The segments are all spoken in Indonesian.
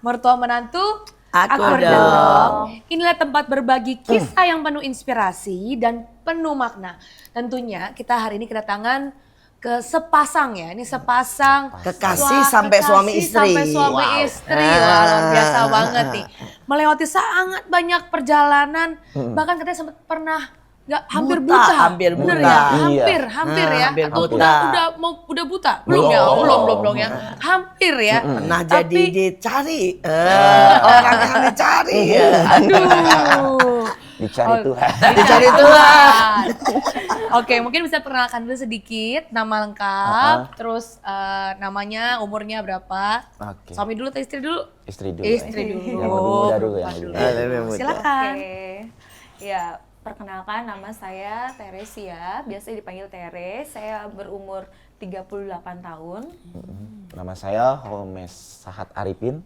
Mertua menantu, Aku dong. Inilah tempat berbagi kisah yang penuh inspirasi dan penuh makna. Tentunya kita hari ini kedatangan ke sepasang ya. Ini sepasang Kekasih sampai suami istri. Sampai suami Wow. istri. Wah, luar biasa banget nih. Melewati sangat banyak perjalanan. Bahkan katanya sempat pernah hampir buta. Hampir buta. Bener ya? Iya. Hampir ya. Hampir Atau buta. udah buta? Belum ya? Belum ya. Hampir ya. Pernah Tapi- jadi dicari. Orang yang dicari. Aduh. Dicari Tuhan. Dicari Tuhan. Oke, mungkin bisa perkenalkan dulu sedikit nama lengkap, terus namanya, umurnya berapa? Oke. Suami dulu atau istri dulu? Istri dulu. Istri ya. dulu. Yang lebih muda dulu ya. Silakan. Ya, perkenalkan nama saya Teresia, biasa dipanggil Tere. Saya berumur 38 tahun. Nama saya Holmes Sahat Arifin.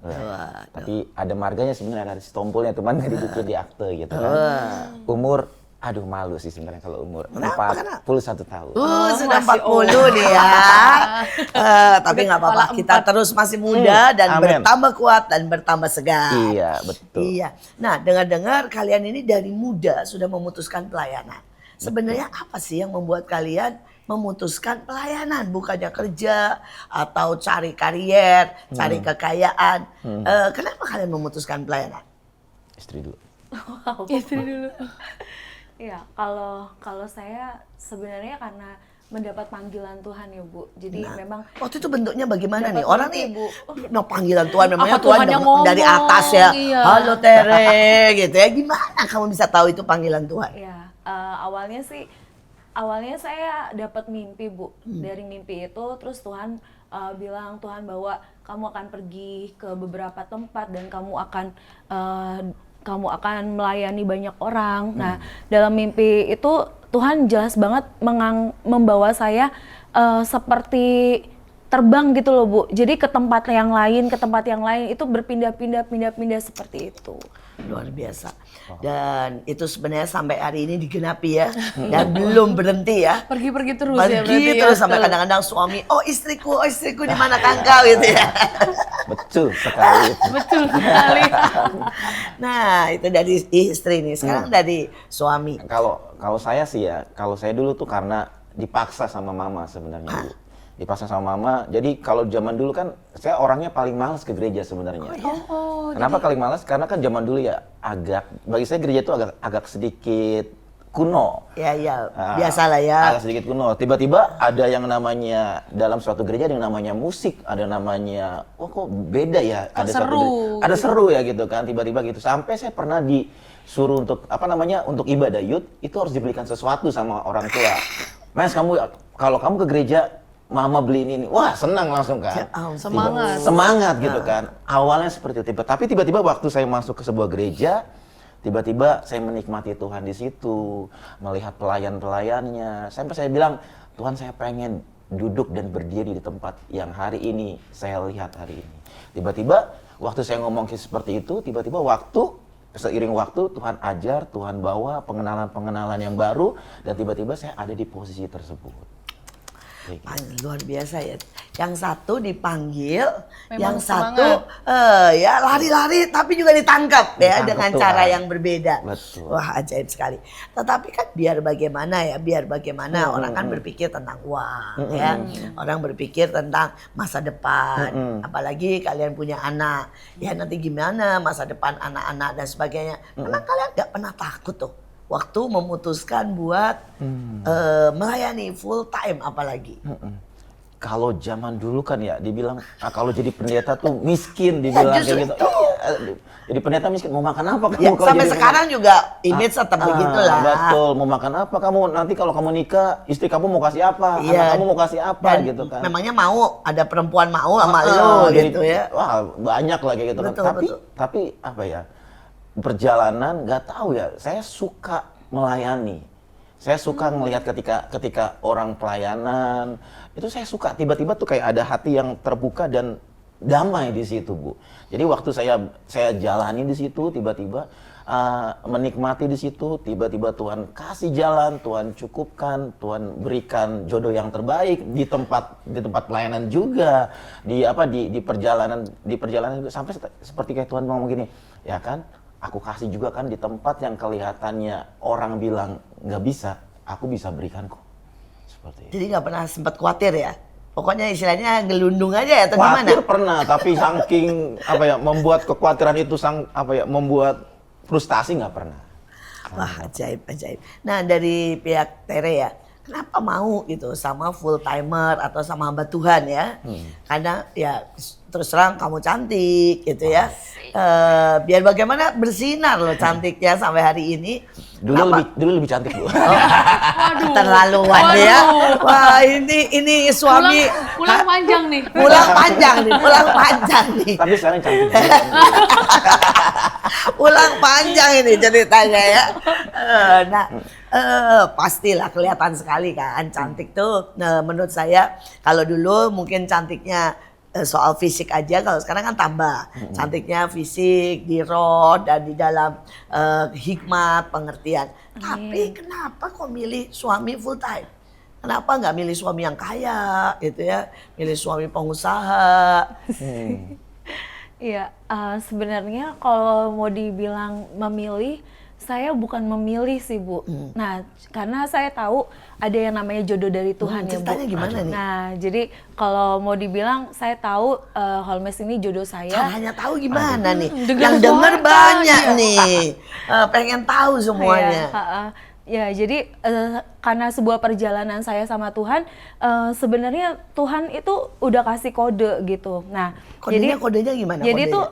Tapi ada marganya sebenarnya, ada stompolnya, cuman nggak dibikin di akte gitu kan. Umur, aduh malu sih sebenarnya kalau umur. 41 tahun. Sudah masih 40 nih ya. Tapi nggak apa-apa, kepala kita terus masih muda dan Amin. bertambah kuat dan bertambah segar. Iya, betul. Iya. Nah, dengar-dengar kalian ini dari muda sudah memutuskan pelayanan. Sebenarnya apa sih yang membuat kalian memutuskan pelayanan? Bukannya kerja atau cari karier, cari kekayaan. Kenapa kalian memutuskan pelayanan? Istri dulu. Istri dulu. Ya, kalau saya sebenarnya karena mendapat panggilan Tuhan ya Bu. Jadi memang Waktu itu bentuknya bagaimana Dapat nih? Orang mimpi, nih, Bu. nah panggilan Tuhan memangnya Apa Tuhan Tuhan yang ngomong? dari atas ya. Iya. Halo Tere, gitu ya. Gimana kamu bisa tahu itu panggilan Tuhan? ya awalnya saya dapat mimpi Bu. Dari mimpi itu terus Tuhan bilang, Tuhan bahwa kamu akan pergi ke beberapa tempat dan kamu akan melayani banyak orang. Nah, dalam mimpi itu Tuhan jelas banget membawa saya seperti terbang gitu loh Bu. Jadi ke tempat yang lain itu berpindah-pindah seperti itu. Luar biasa. Dan itu sebenarnya sampai hari ini digenapi ya. Dan belum berhenti ya. Pergi-pergi terus ya berarti Pergi ya. terus sampai kadang-kadang suami, oh istriku di mana engkau gitu ya. Betul sekali. Betul sekali. Nah, itu dari istri nih. Sekarang dari suami. Kalau saya sih ya, kalau saya dulu tuh karena dipaksa sama mama sebenarnya Bu. Dipaksa sama mama. Jadi kalau zaman dulu kan saya orangnya paling malas ke gereja sebenarnya. Kenapa paling malas? Karena kan zaman dulu ya bagi saya gereja itu agak sedikit kuno. Ya, biasalah ya. Agak sedikit kuno. Tiba-tiba ada yang namanya dalam suatu gereja ada yang namanya musik, ada namanya kok beda ya, ada seru ya gitu kan, tiba-tiba gitu. Sampai saya pernah disuruh untuk untuk ibadah youth itu harus dibelikan sesuatu sama orang tua. Mas, kalau kamu ke gereja Mama beliin ini, wah senang langsung kan. Semangat gitu kan. Awalnya seperti itu, tapi tiba-tiba waktu saya masuk ke sebuah gereja, tiba-tiba saya menikmati Tuhan di situ, melihat pelayan-pelayannya. Sampai saya bilang, Tuhan saya pengen duduk dan berdiri di tempat yang hari ini saya lihat hari ini. Tiba-tiba waktu saya ngomong seperti itu, tiba-tiba seiring waktu Tuhan ajar, Tuhan bawa pengenalan-pengenalan yang baru, dan tiba-tiba saya ada di posisi tersebut. Luar biasa ya. Yang satu dipanggil, Memang yang satu ya lari-lari tapi juga ditangkap ya dengan Tuhan. cara yang berbeda. Betul. Wah, ajaib sekali. Tetapi kan biar bagaimana orang kan berpikir tentang uang ya. Orang berpikir tentang masa depan. Apalagi kalian punya anak. Ya nanti gimana masa depan anak-anak dan sebagainya. Memang kalian gak pernah takut tuh waktu memutuskan buat melayani full time apalagi. Kalau zaman dulu kan ya dibilang kalau jadi pendeta tuh miskin, dibilang kayak gitu. Jadi pendeta miskin, mau makan apa kamu? Ya, kalau sampai jadi sekarang juga image tetap begitulah. Betul, mau makan apa kamu? Nanti kalau kamu nikah, istri kamu mau kasih apa? Iya. Anak kamu mau kasih apa Dan gitu kan. memangnya mau ada perempuan mau sama lo Jadi, gitu ya. Wah, banyak lah kayak gitu kan. Betul, betul. Tapi apa ya? Perjalanan nggak tahu ya. Saya suka melayani. Saya suka ngelihat ketika orang pelayanan itu saya suka tiba-tiba tuh kayak ada hati yang terbuka dan damai di situ, Bu. Jadi waktu saya jalani di situ tiba-tiba menikmati di situ, tiba-tiba Tuhan kasih jalan, Tuhan cukupkan, Tuhan berikan jodoh yang terbaik di tempat pelayanan juga, di perjalanan juga, sampai seperti kayak Tuhan ngomong gini, ya kan, aku kasih juga kan di tempat yang kelihatannya orang bilang nggak bisa, aku bisa berikan kok. Seperti itu. Jadi nggak pernah sempat khawatir ya? Pokoknya istilahnya gelundung aja ya atau gimana? Khawatir pernah, tapi saking membuat kekhawatiran itu membuat frustasi nggak pernah. Wah, ajaib. Nah, dari pihak Tere ya, kenapa mau gitu sama full timer atau sama hamba Tuhan ya? Karena ya terus terang kamu cantik gitu ya. Biar bagaimana bersinar loh cantiknya sampai hari ini. Dulu lebih cantik, Bu. Waduh. Terlaluan ya. Wah, ini suami Pulang panjang nih. pulang panjang nih. Tapi sekarang cantik juga. Ulang panjang ini ceritanya ya. Pastilah kelihatan sekali kan cantik tuh. Menurut saya kalau dulu mungkin cantiknya soal fisik aja, kalau sekarang kan tambah cantiknya fisik di roh dan di dalam hikmat pengertian. Tapi kenapa kok milih suami full time? Kenapa nggak milih suami yang kaya gitu ya? Milih suami pengusaha. Iya, sebenarnya kalau mau dibilang memilih, saya bukan memilih sih Bu. Nah, karena saya tahu ada yang namanya jodoh dari Tuhan ya Bu. Ceritanya gimana nih? Nah, jadi kalau mau dibilang, saya tahu Holmes ini jodoh saya. Caranya tahu gimana nih? Dengar Yang denger suara banyak aja. nih. Pengen tahu semuanya. Ya, jadi karena sebuah perjalanan saya sama Tuhan, sebenarnya Tuhan itu udah kasih kode gitu. Nah, Kodenya gimana? Jadi kodenya? tuh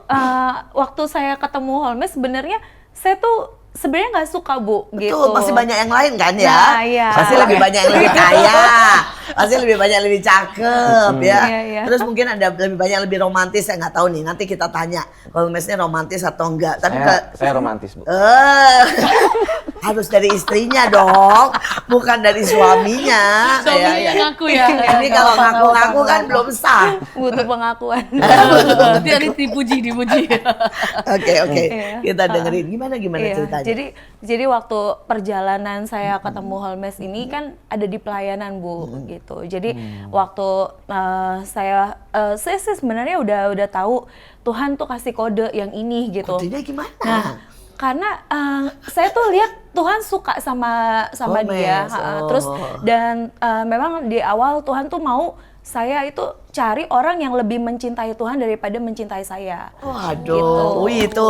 waktu saya ketemu Holmes, sebenarnya saya tuh sebenarnya nggak suka Bu. Betul, gitu. masih banyak yang lain kan ya? Nah, iya. Pasti lebih banyak yang lebih kaya, pasti lebih banyak yang lebih cakep ya. Iya, iya. Terus mungkin ada lebih banyak yang lebih romantis, saya nggak tahu nih. Nanti kita tanya kalau Mesnya romantis atau enggak. Tapi Saya romantis, Bu. harus dari istrinya dong, bukan dari suaminya. Suaminya Ya, ya. ngaku ya. Ini kalau ngaku-ngaku kan belum sah. Butuh pengakuan. Nanti dipuji. Oke. Iya. Kita dengerin gimana Iya, ceritanya. jadi waktu perjalanan saya ketemu Holmes ini kan ada di pelayanan Bu gitu. Jadi waktu saya sih sebenarnya udah tahu Tuhan tuh kasih kode yang ini gitu. Kodenya gimana? Nah, karena saya tuh lihat Tuhan suka sama Holmes, dia, terus dan memang di awal Tuhan tuh mau saya itu cari orang yang lebih mencintai Tuhan daripada mencintai saya. Waduh, Gitu. wih, itu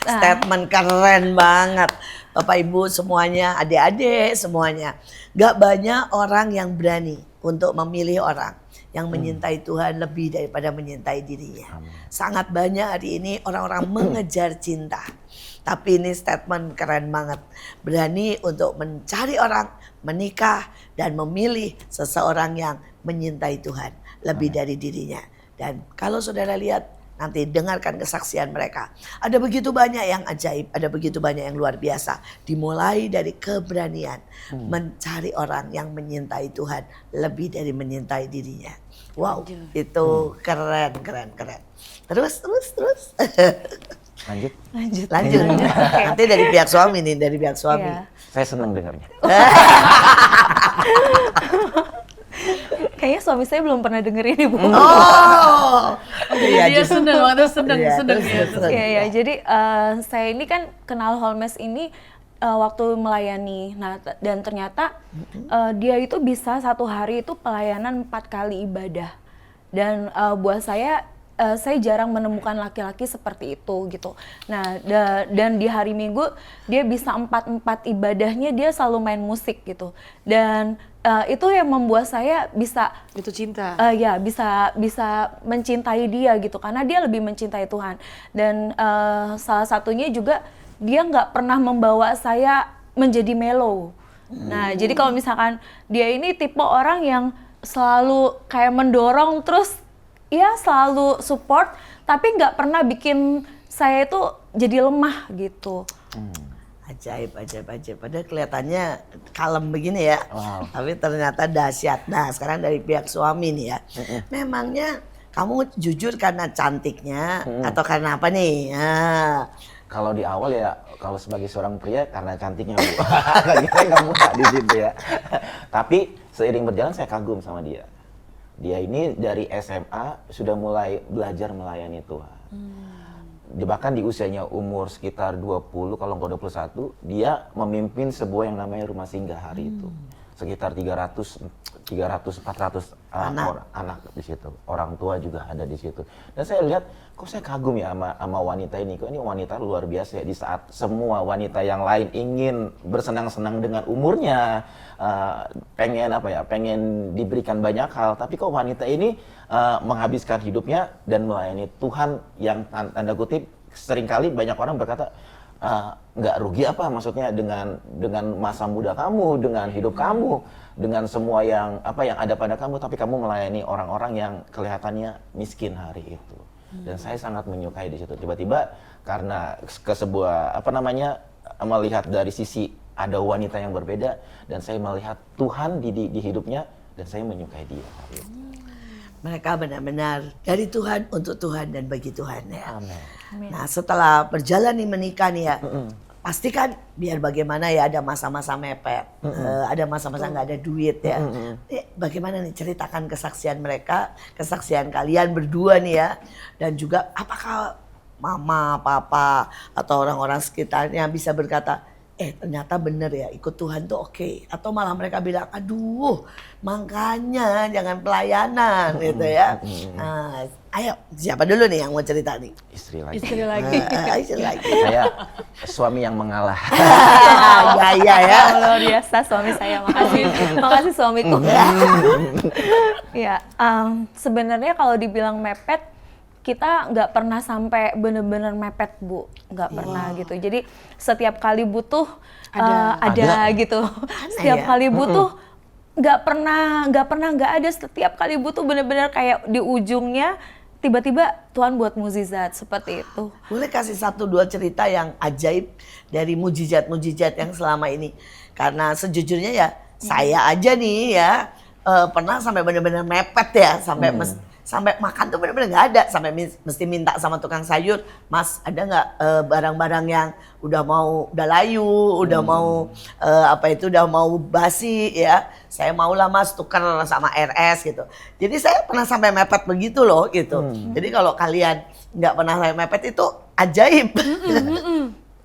statement keren banget. Bapak Ibu semuanya, adik-adik semuanya. Gak banyak orang yang berani untuk memilih orang yang menyintai Tuhan lebih daripada menyintai dirinya. Sangat banyak hari ini orang-orang mengejar cinta. Tapi ini statement keren banget. Berani untuk mencari orang, menikah, dan memilih seseorang yang menyintai Tuhan lebih dari dirinya. Dan kalau saudara lihat, nanti dengarkan kesaksian mereka. Ada begitu banyak yang ajaib, ada begitu banyak yang luar biasa. Dimulai dari keberanian mencari orang yang menyintai Tuhan lebih dari menyintai dirinya. Wow, itu keren. Terus. Lanjut. Lanjut. Nanti dari pihak suami nih, dari pihak suami. Iya. Saya senang dengarnya. Kayaknya suami saya belum pernah dengerin nih Bu. Oh, Dia seneng banget, seneng Iya, ya. terus. Iya, jadi saya ini kan kenal Holmes ini waktu melayani. Nah, dan ternyata dia itu bisa satu hari itu pelayanan 4 kali ibadah. Dan buat saya jarang menemukan laki-laki seperti itu gitu. Nah, dan di hari Minggu dia bisa 4 ibadahnya dia selalu main musik gitu. Dan itu yang membuat saya bisa Itu cinta. ya bisa mencintai dia gitu karena dia lebih mencintai Tuhan. Dan salah satunya juga dia nggak pernah membawa saya menjadi mellow. Nah, jadi kalau misalkan dia ini tipe orang yang selalu kayak mendorong terus ya selalu support tapi nggak pernah bikin saya itu jadi lemah gitu. Ajaib. Padahal kelihatannya kalem begini ya. Wow. Tapi ternyata dahsyat. Nah, sekarang dari pihak suami nih ya. Memangnya kamu jujur karena cantiknya atau karena apa nih? Nah, Kalau di awal ya, kalau sebagai seorang pria karena cantiknya Bu. Saya nggak mudah di situ ya. Tapi seiring berjalan saya kagum sama dia. Dia ini dari SMA sudah mulai belajar melayani Tuhan. Bahkan di usianya umur sekitar 20, kalau nggak 21, dia memimpin sebuah yang namanya rumah singgah hari itu. Sekitar 400 anak di situ. Orang tua juga ada di situ. Dan saya lihat, kok saya kagum ya sama wanita ini. Kok ini wanita luar biasa ya, di saat semua wanita yang lain ingin bersenang-senang dengan umurnya, pengen diberikan banyak hal, tapi kok wanita ini menghabiskan hidupnya dan melayani Tuhan yang tanda kutip seringkali banyak orang berkata, nggak rugi apa maksudnya dengan masa muda kamu, dengan hidup kamu, dengan semua yang ada pada kamu, tapi kamu melayani orang-orang yang kelihatannya miskin hari itu. Dan saya sangat menyukai di situ. Tiba-tiba karena ke sebuah melihat dari sisi ada wanita yang berbeda, dan saya melihat Tuhan di hidupnya, dan saya menyukai dia hari itu. Mereka benar-benar dari Tuhan, untuk Tuhan, dan bagi Tuhan ya. Amin. Nah setelah berjalan nih menikah nih ya, pasti kan biar bagaimana ya ada masa-masa mepet, ada masa-masa nggak ada duit ya. Bagaimana nih, ceritakan kesaksian mereka, kesaksian kalian berdua nih ya. Dan juga apakah mama, papa, atau orang-orang sekitarnya bisa berkata, ternyata bener ya ikut Tuhan tuh oke. Atau malah mereka bilang, aduh makanya jangan pelayanan gitu ya. Nah, ayo siapa dulu nih yang mau cerita nih? Istri lagi. Istri lagi. Istri lagi. Saya suami yang mengalah. Iya ya. Luar biasa suami saya, makasih suamiku. Ya, sebenarnya kalau dibilang mepet, kita nggak pernah sampai bener-bener mepet Bu, nggak pernah gitu. Jadi setiap kali butuh ada gitu. Setiap kali butuh nggak pernah nggak ada. Setiap kali butuh bener-bener kayak di ujungnya tiba-tiba Tuhan buat mukjizat seperti itu. Boleh kasih 1-2 cerita yang ajaib dari mujizat-mujizat yang selama ini? Karena sejujurnya ya saya aja nih ya pernah sampai bener-bener mepet ya, sampai makan tuh bener-bener nggak ada, sampai mesti minta sama tukang sayur, Mas ada nggak barang-barang yang udah layu, udah mau udah mau basi ya, saya mau lah Mas tukar sama RS gitu. Jadi saya pernah sampai mepet begitu loh gitu. Jadi kalau kalian nggak pernah sampai mepet itu ajaib.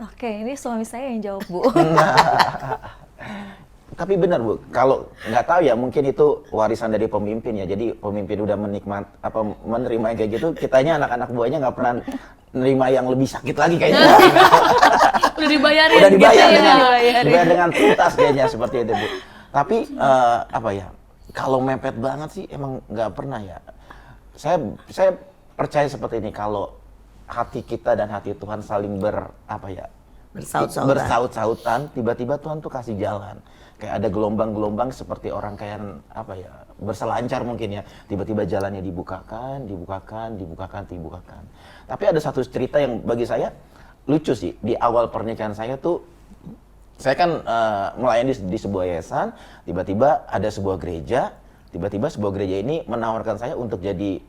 Oke, ini suami saya yang jawab Bu. Tapi benar Bu, kalau nggak tahu ya mungkin itu warisan dari pemimpin ya. Jadi pemimpin udah menerima yang kayak gitu, kitanya anak-anak buahnya nggak pernah nerima yang lebih sakit lagi kayaknya. Udah dibayarin. Udah dibayar gitu dibayar dengan tuntas kayaknya seperti itu Bu. Tapi kalau mepet banget sih emang nggak pernah ya. Saya percaya seperti ini, kalau hati kita dan hati Tuhan saling bersaut-sautan, tiba-tiba Tuhan tuh kasih jalan. Kayak ada gelombang-gelombang seperti orang kayak berselancar mungkin ya. Tiba-tiba jalannya dibukakan. Tapi ada satu cerita yang bagi saya lucu sih. Di awal pernikahan saya tuh, saya kan melayani di sebuah yayasan, tiba-tiba ada sebuah gereja, tiba-tiba sebuah gereja ini menawarkan saya untuk jadi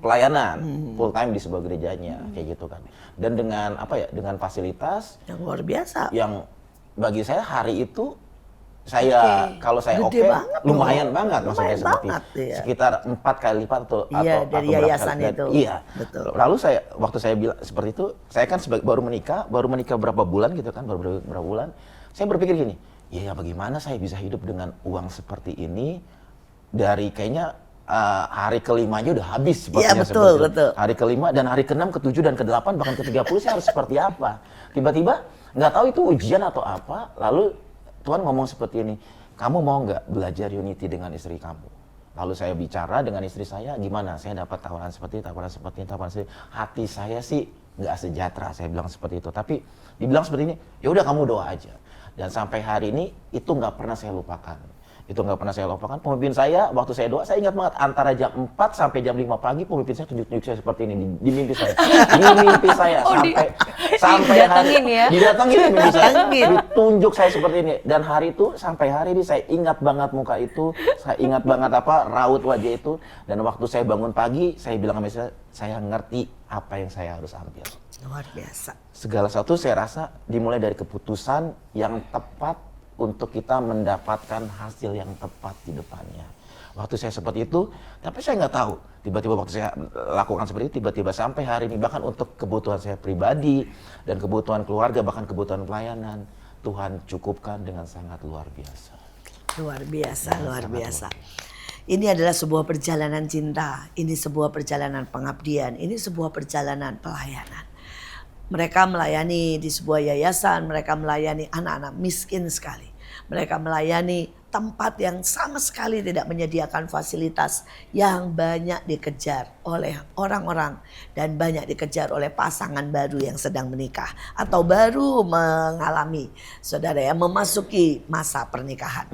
pelayanan full time di sebuah gerejanya, kayak gitu kan. Dan dengan dengan fasilitas yang luar biasa. Yang bagi saya hari itu kalau saya lumayan banget maksudnya seperti sekitar 4 kali lipat atau dari yayasan itu. Iya, betul. Lalu waktu saya bilang seperti itu, saya kan baru menikah berapa bulan gitu kan, baru berapa bulan. Saya berpikir gini, ya bagaimana saya bisa hidup dengan uang seperti ini dari kayaknya hari kelimanya udah habis sepertinya. Iya betul. Hari kelima dan hari ke-6, ke-7 dan ke-8 bahkan ke-30 saya harus seperti apa? Tiba-tiba nggak tahu itu ujian atau apa, lalu Tuhan ngomong seperti ini, kamu mau nggak belajar unity dengan istri kamu? Lalu saya bicara dengan istri saya, gimana? Saya dapat tawaran seperti ini. Hati saya sih nggak sejahtera, saya bilang seperti itu. Tapi dibilang seperti ini, ya udah kamu doa aja. Dan sampai hari ini itu nggak pernah saya lupakan. Pemimpin saya, waktu saya doa, saya ingat banget antara jam 4 sampai jam 5 pagi, pemimpin saya tunjuk saya seperti ini di mimpi saya. Di mimpi saya sampai didatengin mimpi saya, ditunjuk saya seperti ini. Dan hari itu sampai hari ini saya ingat banget muka itu, saya ingat banget raut wajah itu. Dan waktu saya bangun pagi, saya bilang sama saya ngerti apa yang saya harus ambil. Luar biasa. Segala sesuatu saya rasa dimulai dari keputusan yang tepat untuk kita mendapatkan hasil yang tepat di depannya. Waktu saya seperti itu, tapi saya nggak tahu. Tiba-tiba waktu saya lakukan seperti itu, tiba-tiba sampai hari ini, bahkan untuk kebutuhan saya pribadi dan kebutuhan keluarga, bahkan kebutuhan pelayanan, Tuhan cukupkan dengan sangat luar biasa. Luar biasa, luar biasa. Ini adalah sebuah perjalanan cinta, ini sebuah perjalanan pengabdian, ini sebuah perjalanan pelayanan. Mereka melayani di sebuah yayasan, mereka melayani anak-anak miskin sekali. Mereka melayani tempat yang sama sekali tidak menyediakan fasilitas, yang banyak dikejar oleh orang-orang dan banyak dikejar oleh pasangan baru yang sedang menikah atau baru mengalami, saudara ya, memasuki masa pernikahan.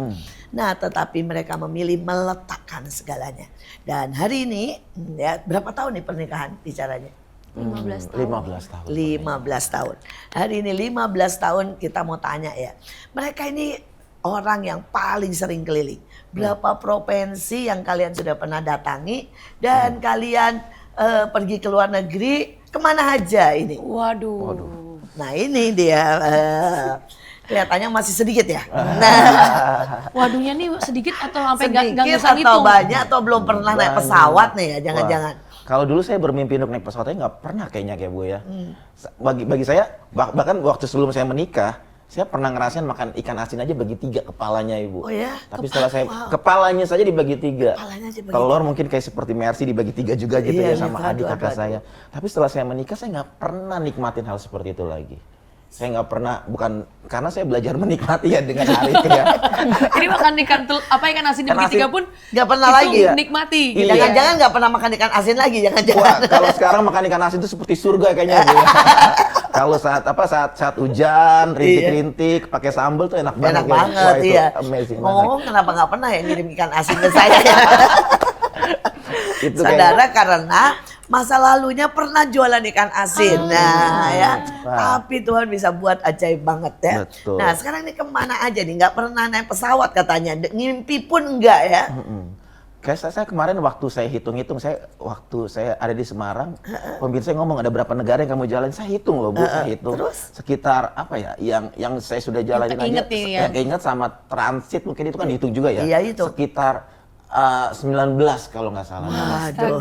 Nah, tetapi mereka memilih meletakkan segalanya. Dan hari ini, ya, berapa tahun nih pernikahan bicaranya? 15 tahun. 15 tahun. 15 tahun. Hari ini 15 tahun kita mau tanya ya. Mereka ini orang yang paling sering keliling. Berapa provinsi yang kalian sudah pernah datangi dan kalian pergi ke luar negeri, kemana aja ini? Waduh. Nah ini dia kelihatannya masih sedikit ya. Nah, Waduhnya nih sedikit atau sampai sedikit nggak bisa atau ngitung? banyak atau belum pernah naik pesawat nih ya, jangan-jangan. Kalau dulu saya bermimpi untuk naik pesawat, nggak pernah kayaknya kayak Bu ya. Bagi saya, bahkan waktu sebelum saya menikah, saya pernah ngerasain makan ikan asin aja bagi 3 kepalanya Ibu. Oh ya? Tapi setelah saya, kepalanya saja dibagi 3. Kepalanya aja bagi Telur mungkin kayak seperti Mercy dibagi 3 juga gitu Iya, ya sama iya, adik aduh, kakak aduh. saya. Tapi setelah saya menikah, saya nggak pernah nikmatin hal seperti itu lagi. Saya nggak pernah, bukan karena saya belajar menikmati ya dengan hal itu ya. Ini makan ikan ikan asin Ikan dibagi 3 asin pun nggak pernah itu lagi ya? nikmati. Iya. Jangan-jangan nggak pernah makan ikan asin lagi, Wah, jangan-jangan. kalau sekarang makan ikan asin itu seperti surga kayaknya Bu ya. Kalau saat hujan, rintik-rintik, pakai sambal tuh enak banget. Enak ya. banget, Wah, itu iya. amazing Ngomong kenapa nggak pernah ya ngirim ikan asin ke saya ya? Itu Saudara, karena masa lalunya pernah jualan ikan asin. Nah ya, Wah. tapi Tuhan bisa buat ajaib banget ya. Betul. Nah sekarang ini kemana aja nih? Nggak pernah naik pesawat katanya, ngimpi pun enggak ya. Kayak saya kemarin waktu saya hitung-hitung, waktu saya ada di Semarang, pemimpin saya ngomong ada berapa negara yang kamu jalan, saya hitung loh Bu, saya hitung. Terus? Sekitar apa ya, yang saya sudah jalanin aja, Inget ini ya. yang ingat sama transit mungkin itu kan dihitung juga ya. Iya, itu. Sekitar 19 kalau nggak salah. Waduh,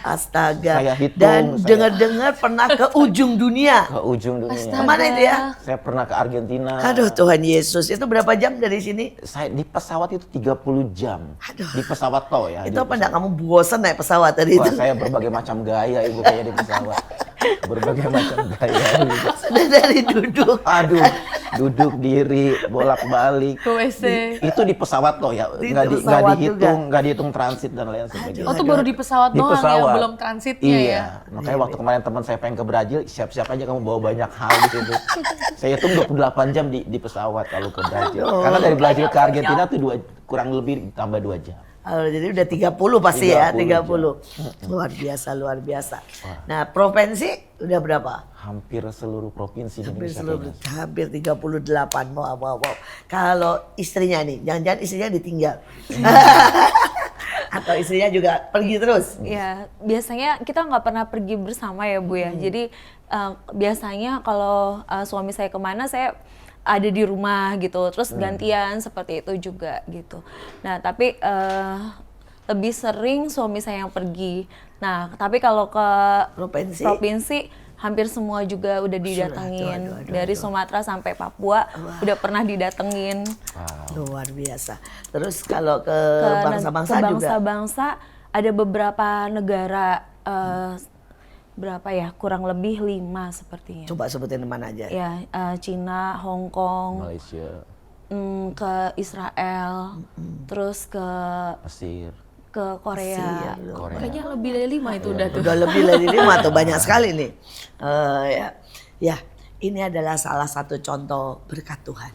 astaga. Saya hitung, Dan saya- dengar-dengar pernah ke ujung dunia. Ke ujung dunia. Astaga. Kemana itu ya? Saya pernah ke Argentina. Aduh Tuhan Yesus, itu berapa jam dari sini? Saya di pesawat itu 30 jam. Aduh. Di pesawat toh ya. Itu di apa enggak kamu bosan naik pesawat tadi Wah, itu? saya berbagai macam gaya Ibu kayaknya di pesawat. Berbagai macam gaya gitu. Sudah dari duduk. Aduh, duduk diri, bolak-balik. Ke WC. Itu di pesawat loh ya, Di nggak pesawat nggak dihitung transit dan lain sebagainya. Oh tuh baru di pesawat Di doang ya, pesawat. belum transitnya Iya, ya. makanya waktu kemarin teman saya pengen ke Brazil, siap-siap aja kamu bawa banyak hal di situ. Saya hitung 28 jam di pesawat kalau ke Brazil. Karena dari Brazil ke Argentina tuh kurang lebih tambah 2 jam. Oh, jadi udah 30 pasti ya, 30 30. Luar biasa, luar biasa. Nah, provinsi udah berapa? Hampir seluruh provinsi di Hampir Indonesia. seluruh, kayaknya. hampir 38. Wow, wow, wow. Kalau istrinya nih, jangan-jangan istrinya ditinggal. Atau istrinya juga pergi terus. Ya, biasanya kita nggak pernah pergi bersama ya Bu ya. Jadi biasanya kalau suami saya kemana, saya ada di rumah gitu. Terus gantian seperti itu juga gitu. Nah, tapi lebih sering suami saya yang pergi. Nah, tapi kalau ke provinsi hampir semua juga udah didatengin. Dari Sumatera sampai Papua udah pernah didatengin. Luar biasa. Terus kalau ke Ke bangsa-bangsa ke juga. bangsa-bangsa ada beberapa negara berapa ya, kurang lebih 5 sepertinya. Coba sebutin mana aja. Ya, Cina, Hong Kong, Malaysia, ke Israel, terus ke Mesir. Korea. Korea. Kayaknya lebih dari 5 itu udah tuh. Udah lebih dari 5 tuh, banyak sekali nih. Ya, ini adalah salah satu contoh berkat Tuhan.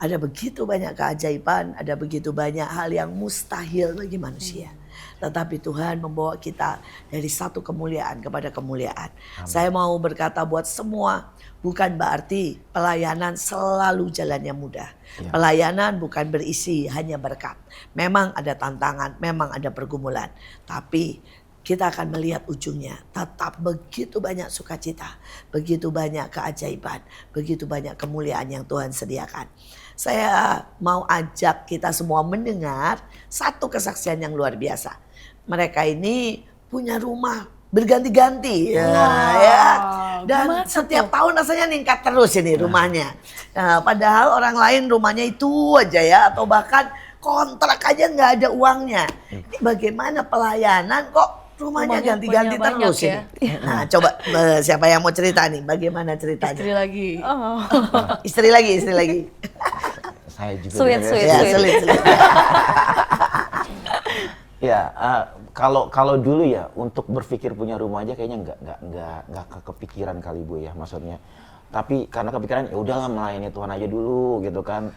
Ada begitu banyak keajaiban, ada begitu banyak hal yang mustahil bagi manusia. Tetapi Tuhan membawa kita dari satu kemuliaan kepada kemuliaan. Saya mau berkata buat semua, bukan berarti pelayanan selalu jalannya mudah. Ya. Pelayanan bukan berisi hanya berkat. Memang ada tantangan, memang ada pergumulan. Tapi kita akan melihat ujungnya. Tetap begitu banyak sukacita, begitu banyak keajaiban, begitu banyak kemuliaan yang Tuhan sediakan. Saya mau ajak kita semua mendengar satu kesaksian yang luar biasa. Mereka ini punya rumah berganti-ganti ya. Dan setiap tahun rasanya meningkat terus ini rumahnya. Nah, padahal orang lain rumahnya itu aja ya, atau bahkan kontrak aja nggak ada uangnya. Ini bagaimana pelayanan kok rumahnya ganti-ganti terus ya. ini. Nah, coba siapa yang mau cerita nih? Bagaimana ceritanya? Istri lagi. Istri lagi. Saya juga. Sweet. Ya, sulit. Ya, kalau dulu ya untuk berpikir punya rumah aja kayaknya nggak kepikiran kali Bu ya, maksudnya. Tapi karena kepikiran ya udahlah melayani Tuhan aja dulu gitu kan.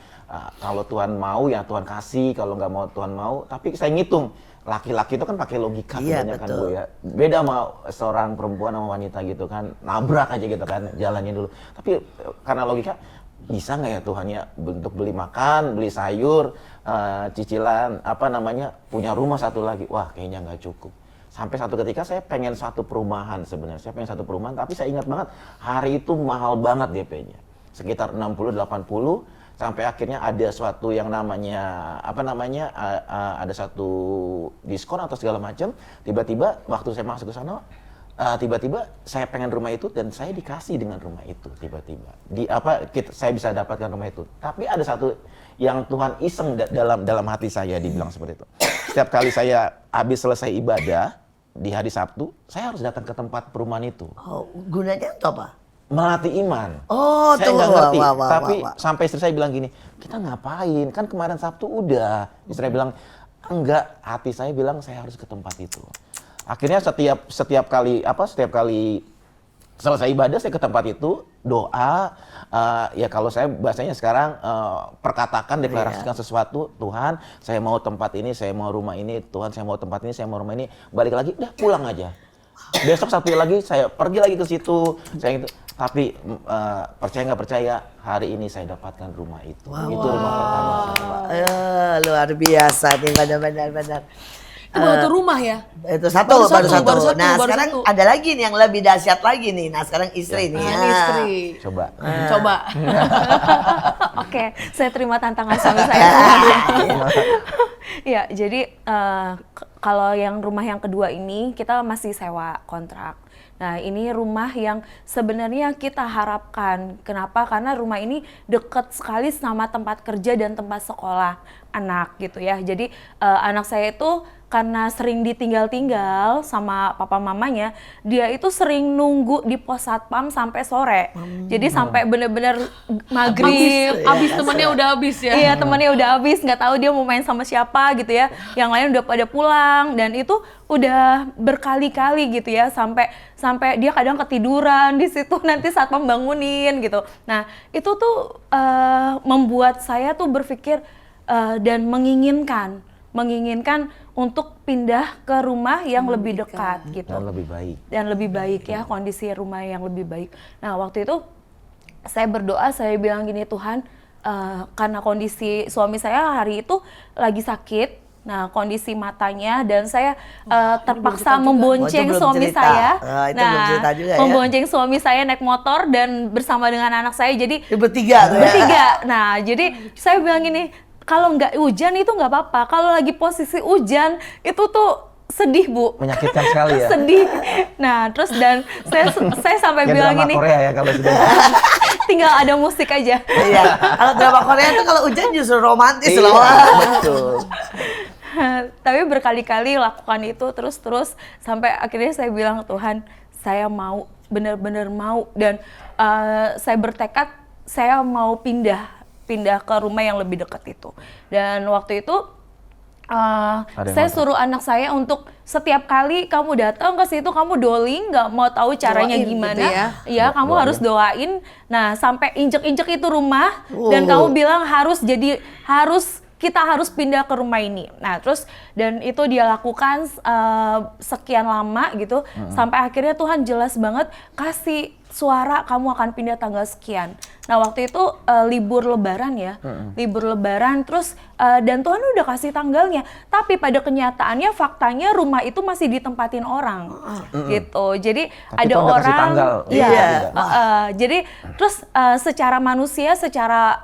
Kalau Tuhan mau ya Tuhan kasih, kalau nggak mau Tuhan mau. Tapi saya ngitung laki-laki itu kan pakai logika kebanyakan Bu ya. Beda sama seorang perempuan sama wanita gitu kan, nabrak aja gitu kan, jalanin dulu. Tapi karena logika bisa nggak ya Tuhan ya untuk beli makan, beli sayur, cicilan punya rumah satu lagi, wah kayaknya nggak cukup. Sampai satu ketika saya pengen satu perumahan sebenarnya, tapi saya ingat banget hari itu mahal banget DP-nya, sekitar 60-80, sampai akhirnya ada suatu yang namanya ada satu diskon atau segala macam. Tiba-tiba waktu saya masuk ke sana, tiba-tiba saya pengen rumah itu dan saya dikasih dengan rumah itu tiba-tiba. Saya bisa dapatkan rumah itu. Tapi ada satu yang Tuhan iseng dalam hati saya dibilang seperti itu. Setiap kali saya habis selesai ibadah di hari Sabtu, saya harus datang ke tempat perumahan itu. Oh, gunanya untuk apa? Melatih iman. Oh, saya tuh. nggak ngerti. Wah. Tapi sampai istri saya bilang gini, kita ngapain? Kan kemarin Sabtu udah. Istri saya bilang, enggak. Hati saya bilang saya harus ke tempat itu. Akhirnya setiap kali selesai ibadah saya ke tempat itu doa, ya kalau saya bahasanya sekarang perkatakan, deklarasikan sesuatu. Tuhan, saya mau tempat ini, saya mau rumah ini. Tuhan, saya mau tempat ini, saya mau rumah ini. Balik lagi, udah pulang aja. Besok Sabtu lagi saya pergi lagi ke situ. Tapi percaya nggak percaya, hari ini saya dapatkan rumah itu. Itu rumah pertama saya. Luar biasa nih, benar-benar. Itu baru tuh rumah ya? Itu baru satu. Nah, baru sekarang satu. ada lagi nih yang lebih dahsyat lagi nih. Nah, sekarang istri nih. Ini istri. Coba. Oke, saya terima tantangan suami saya. Ya, jadi kalau yang rumah yang kedua ini kita masih sewa kontrak. Nah, ini rumah yang sebenarnya kita harapkan. Kenapa? Karena rumah ini dekat sekali sama tempat kerja dan tempat sekolah anak gitu ya. Jadi anak saya itu karena sering ditinggal-tinggal sama papa mamanya, dia itu sering nunggu di pos satpam sampai sore. Jadi sampai bener-bener maghrib, Abis temennya udah habis ya? Iya, temennya udah habis, nggak tahu dia mau main sama siapa gitu ya. Yang lain udah pada pulang, dan itu udah berkali-kali gitu ya, sampai dia kadang ketiduran di situ, nanti satpam bangunin gitu. Nah, itu tuh membuat saya tuh berpikir dan menginginkan untuk pindah ke rumah yang lebih dekat gitu. Dan lebih baik ya, kondisi rumah yang lebih baik. Nah, waktu itu saya berdoa, saya bilang gini, Tuhan, karena kondisi suami saya hari itu lagi sakit. Nah, kondisi matanya, dan saya terpaksa membonceng suami saya. Membonceng suami saya naik motor dan bersama dengan anak saya. Jadi bertiga. Nah, jadi saya bilang gini, kalau nggak hujan itu nggak apa-apa. Kalau lagi posisi hujan itu tuh sedih, Bu. Menyakitkan sekali ya. Sedih. Nah, terus dan saya sampai bilang gini. Korea ya kalau sudah. Tinggal ada musik aja. Iya. Kalau drama Korea tuh kalau hujan justru romantis loh. Betul. Tapi berkali-kali lakukan itu terus sampai akhirnya saya bilang, Tuhan, saya mau, benar-benar mau, dan saya bertekad saya mau pindah ke rumah yang lebih dekat itu. Dan waktu itu saya suruh anak saya untuk setiap kali kamu datang ke situ, kamu doling, nggak mau tahu caranya doain gimana, gitu ya? Ya kamu harus doain. Nah, sampai injek-injek itu rumah, dan kamu bilang kita harus pindah ke rumah ini. Nah, terus dan itu dia lakukan sekian lama gitu, sampai akhirnya Tuhan jelas banget kasih suara, kamu akan pindah tanggal sekian. Nah waktu itu libur lebaran ya, libur lebaran terus dan Tuhan udah kasih tanggalnya. Tapi pada kenyataannya faktanya rumah itu masih ditempatin orang gitu. Jadi Tapi ada Tuhan udah kasih orang, tanggal. iya. Iya. Jadi terus secara manusia, secara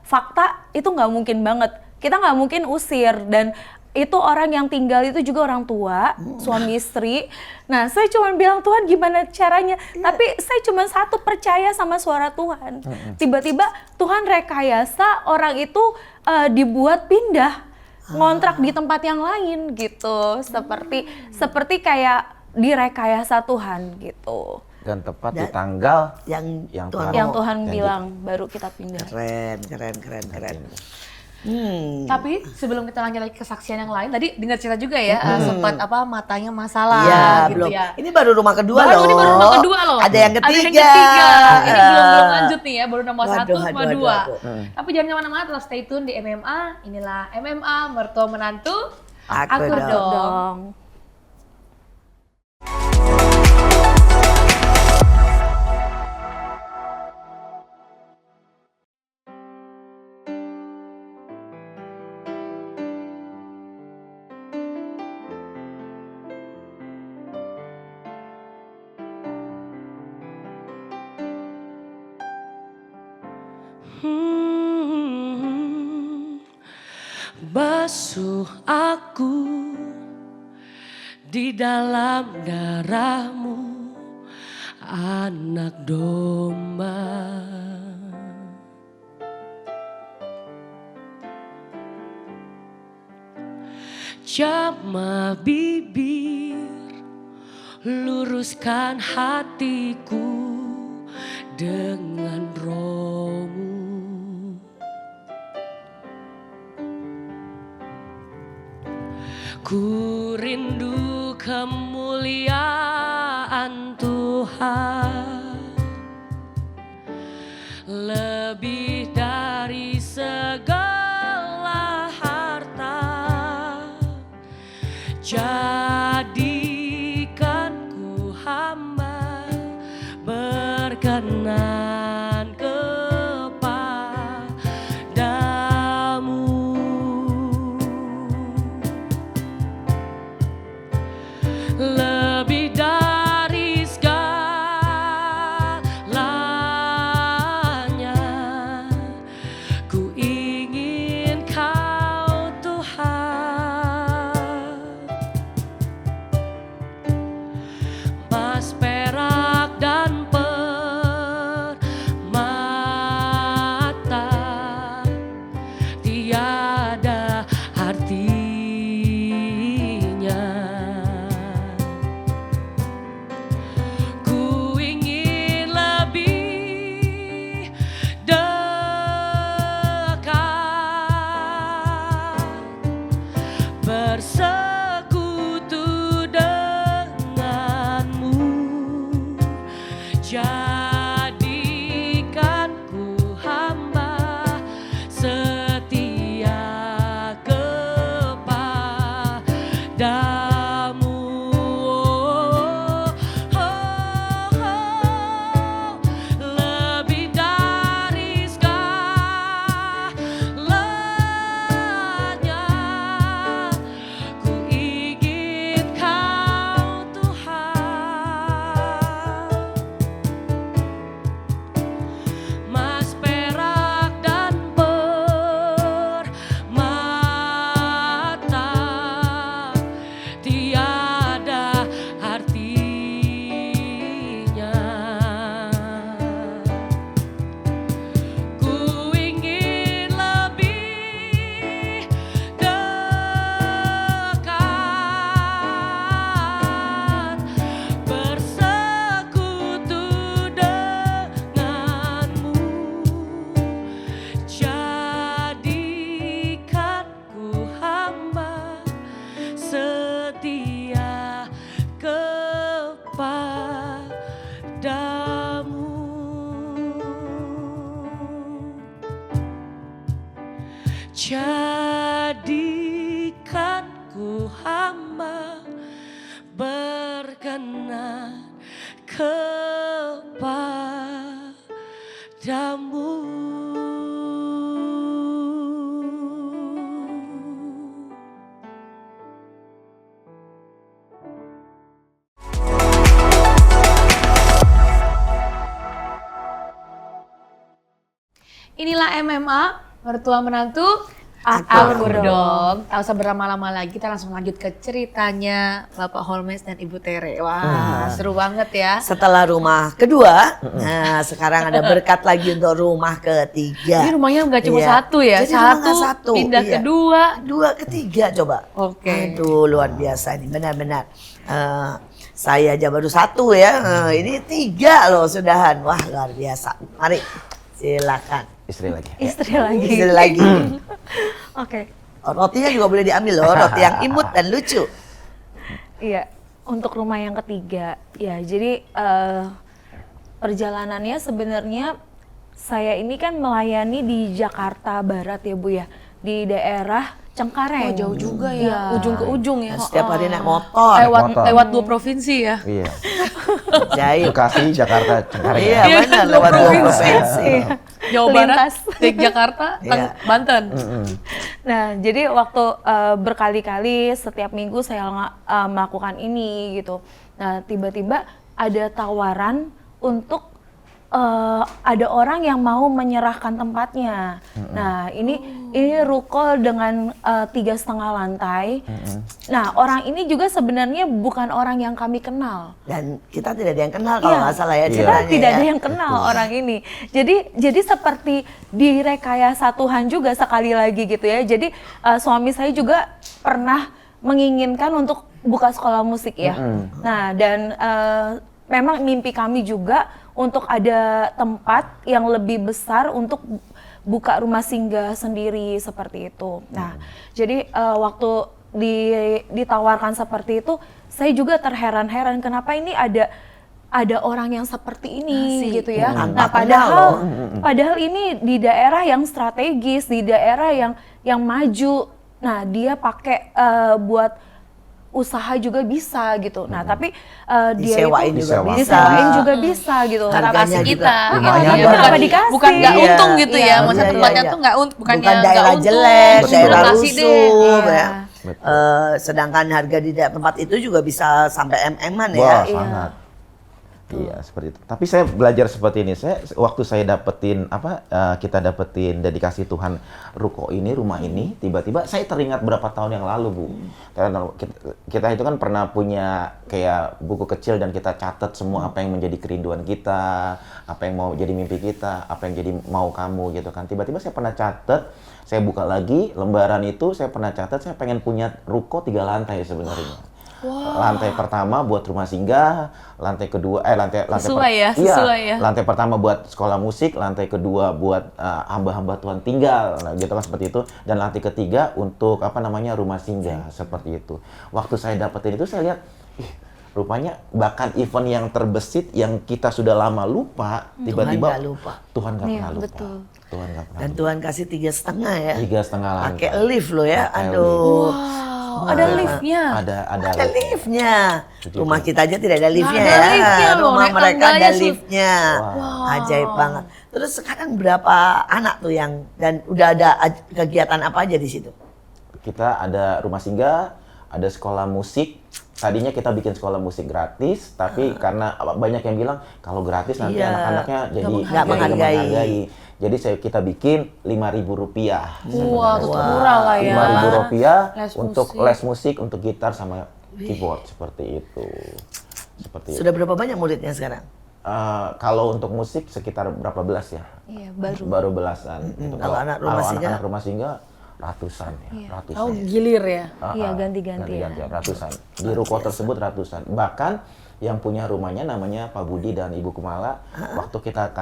fakta itu nggak mungkin banget. Kita nggak mungkin usir dan itu orang yang tinggal itu juga orang tua, suami istri. Nah, saya cuma bilang Tuhan gimana caranya? Tapi saya cuma satu percaya sama suara Tuhan. Tiba-tiba Tuhan rekayasa orang itu dibuat pindah ngontrak di tempat yang lain gitu. Seperti kayak direkayasa Tuhan gitu. Dan tepat di tanggal yang Tuhan Yang mau. Tuhan bilang baru kita pindah. keren. Tapi sebelum kita lanjut lagi kesaksian yang lain, tadi dengar cerita juga ya, sempat matanya masalah Iya, gitu belum. ya. Ini baru rumah kedua loh. Ini baru rumah kedua loh. Ada yang ketiga. Ini belum lanjut nih ya, baru nomor Waduh, 1 sama aduh, 2. aduh. Tapi jangan kemana-mana, tetap stay tune di MMA. Inilah MMA, mertua menantu, Aku akur dong. dong. Basuh aku di dalam darah-Mu, anak domba. Jamah bibir, luruskan hatiku dengan Roh-Mu. Ku rindu kemuliaan Tuhan lebih dari segala harta. Jadikan ku hamba berkenan kepadamu. Lebih dari segalanya, ku ingin Kau Tuhan. Emas, perak, dan permata tiada artinya. Ku ingin lebih dekat, bersekutu denganmu. Jadikan ku hamba setia kepadamu. Lebih dari segalanya, ku ingin Kau Tuhan. Emas, perak, dan permata tiada artinya. Ku ingin lebih dekat, bersekutu denganmu. Jadikan ku hamba setia kepadamu. Jadikan ku hamba berkenan kepadamu. padamu. Inilah MMA, mertua menantu, Akur dong. Tak usah berlama-lama lagi, kita langsung lanjut ke ceritanya Bapak Holmes dan Ibu Tere. Wah, seru banget ya. Setelah rumah kedua, nah sekarang ada berkat lagi untuk rumah ketiga. Ini rumahnya nggak cuma Iya. satu ya, Jadi rumah nggak satu, pindah iya. kedua. Dua ketiga coba. Oke. Aduh luar biasa ini benar-benar. Saya aja baru satu ya, ini tiga loh sudahan. Wah luar biasa. Mari silakan. Istri lagi. Istri lagi. Istri lagi. Oke. Rotinya juga boleh diambil loh, roti yang imut dan lucu. Iya, untuk rumah yang ketiga, ya jadi perjalanannya sebenarnya saya ini kan melayani di Jakarta Barat ya Bu ya, di daerah Cengkareng. Oh, jauh juga Iya. ya, ujung ke ujung ya. Setiap hari naik motor. Lewat 2 provinsi ya. Iya. Jahit. Bekasi, Jakarta, Cengkareng. Iya Iya, benar dua lewat dua provinsi. provinsi. Jawa Melintas. Barat, ke Jakarta, Iya. Banten. Nah, jadi waktu berkali-kali setiap minggu saya melakukan ini gitu. Nah, tiba-tiba ada tawaran untuk ada orang yang mau menyerahkan tempatnya. Nah, ini ruko dengan 3,5 lantai. Nah, orang ini juga sebenarnya bukan orang yang kami kenal. Dan kita tidak ada yang kenal kalau Iya, nggak salah ya kita ceritanya tidak ya. ada yang kenal orang ini. Jadi seperti direkayasa Tuhan juga sekali lagi gitu ya. Jadi suami saya juga pernah menginginkan untuk buka sekolah musik ya. Nah, dan memang mimpi kami juga untuk ada tempat yang lebih besar untuk buka rumah singgah sendiri seperti itu. Nah, jadi waktu ditawarkan seperti itu, saya juga terheran-heran kenapa ini ada orang yang seperti ini gitu ya. Nah, padahal ini di daerah yang strategis, di daerah yang maju. Nah, dia pakai buat usaha juga bisa gitu. Nah, tapi dia Disewain itu juga bisa. disewain juga bisa gitu. Harganya Kasih juga kita, lumayan gitu ya. banget. Kenapa dikasih? Bukan nggak Iya. untung gitu Iya, ya, maksudnya iya, tempatnya iya. tuh bukannya Bukan daerah nggak untung, jelek, terus daerah kasih deh. rusuh Iya. ya. Sedangkan harga di tempat itu juga bisa sampai MM-an ya. Wah, sangat. Iya, seperti itu. Tapi saya belajar seperti ini. Waktu saya dapetin kita dapetin dedikasi Tuhan ruko ini, rumah ini, tiba-tiba saya teringat berapa tahun yang lalu, Bu. Karena kita itu kan pernah punya kayak buku kecil dan kita catat semua apa yang menjadi kerinduan kita, apa yang mau jadi mimpi kita, apa yang jadi mau kamu gitu kan. Tiba-tiba saya pernah catat, saya buka lagi lembaran itu, saya pernah catat saya pengen punya ruko 3 lantai sebenarnya. Lantai pertama buat rumah singgah, lantai kedua Sesuai ya. Lantai pertama buat sekolah musik, lantai kedua buat hamba-hamba Tuhan tinggal, nah, gitu kan seperti itu, dan lantai ketiga untuk rumah singgah seperti itu. Waktu saya dapetin itu saya lihat, rupanya bahkan event yang terbesit yang kita sudah lama lupa, tiba-tiba Tuhan nggak pernah lupa. Betul. Tuhan nggak pernah Dan lupa. Tuhan kasih 3,5 ya. 3,5 lantai. Pakai lift loh ya. Pakai Aduh. Wow, ada liftnya. Ada Liftnya. Rumah kita aja tidak ada liftnya Nggak ada ya. liftnya loh, Rumah naik mereka tangga ada aja liftnya. Wow. Ajaib banget. Terus sekarang berapa anak tuh yang dan udah ada kegiatan apa aja di situ? Kita ada rumah singgah, ada sekolah musik. Tadinya kita bikin sekolah musik gratis, tapi karena banyak yang bilang kalau gratis nanti Iya, anak-anaknya jadi nggak menghargai. Jadi kita bikin Rp5.000. Wah, tetap murah lah ya. Rp5.000 Les untuk musik. les musik, untuk gitar sama keyboard seperti itu. Seperti itu. Sudah berapa banyak muridnya sekarang? Kalau untuk musik sekitar berapa belas ya? Iya, baru. Baru belasan. Gitu. Kalau anak rumah singgah? anak rumah singgah ratusan ya, ratusan. Oh, gilir ya. Iya, ganti-ganti ya. Ganti-gantian, ratusan. Di ruko tersebut ratusan. Bahkan yang punya rumahnya namanya Pak Budi dan Ibu Kumala. Waktu kita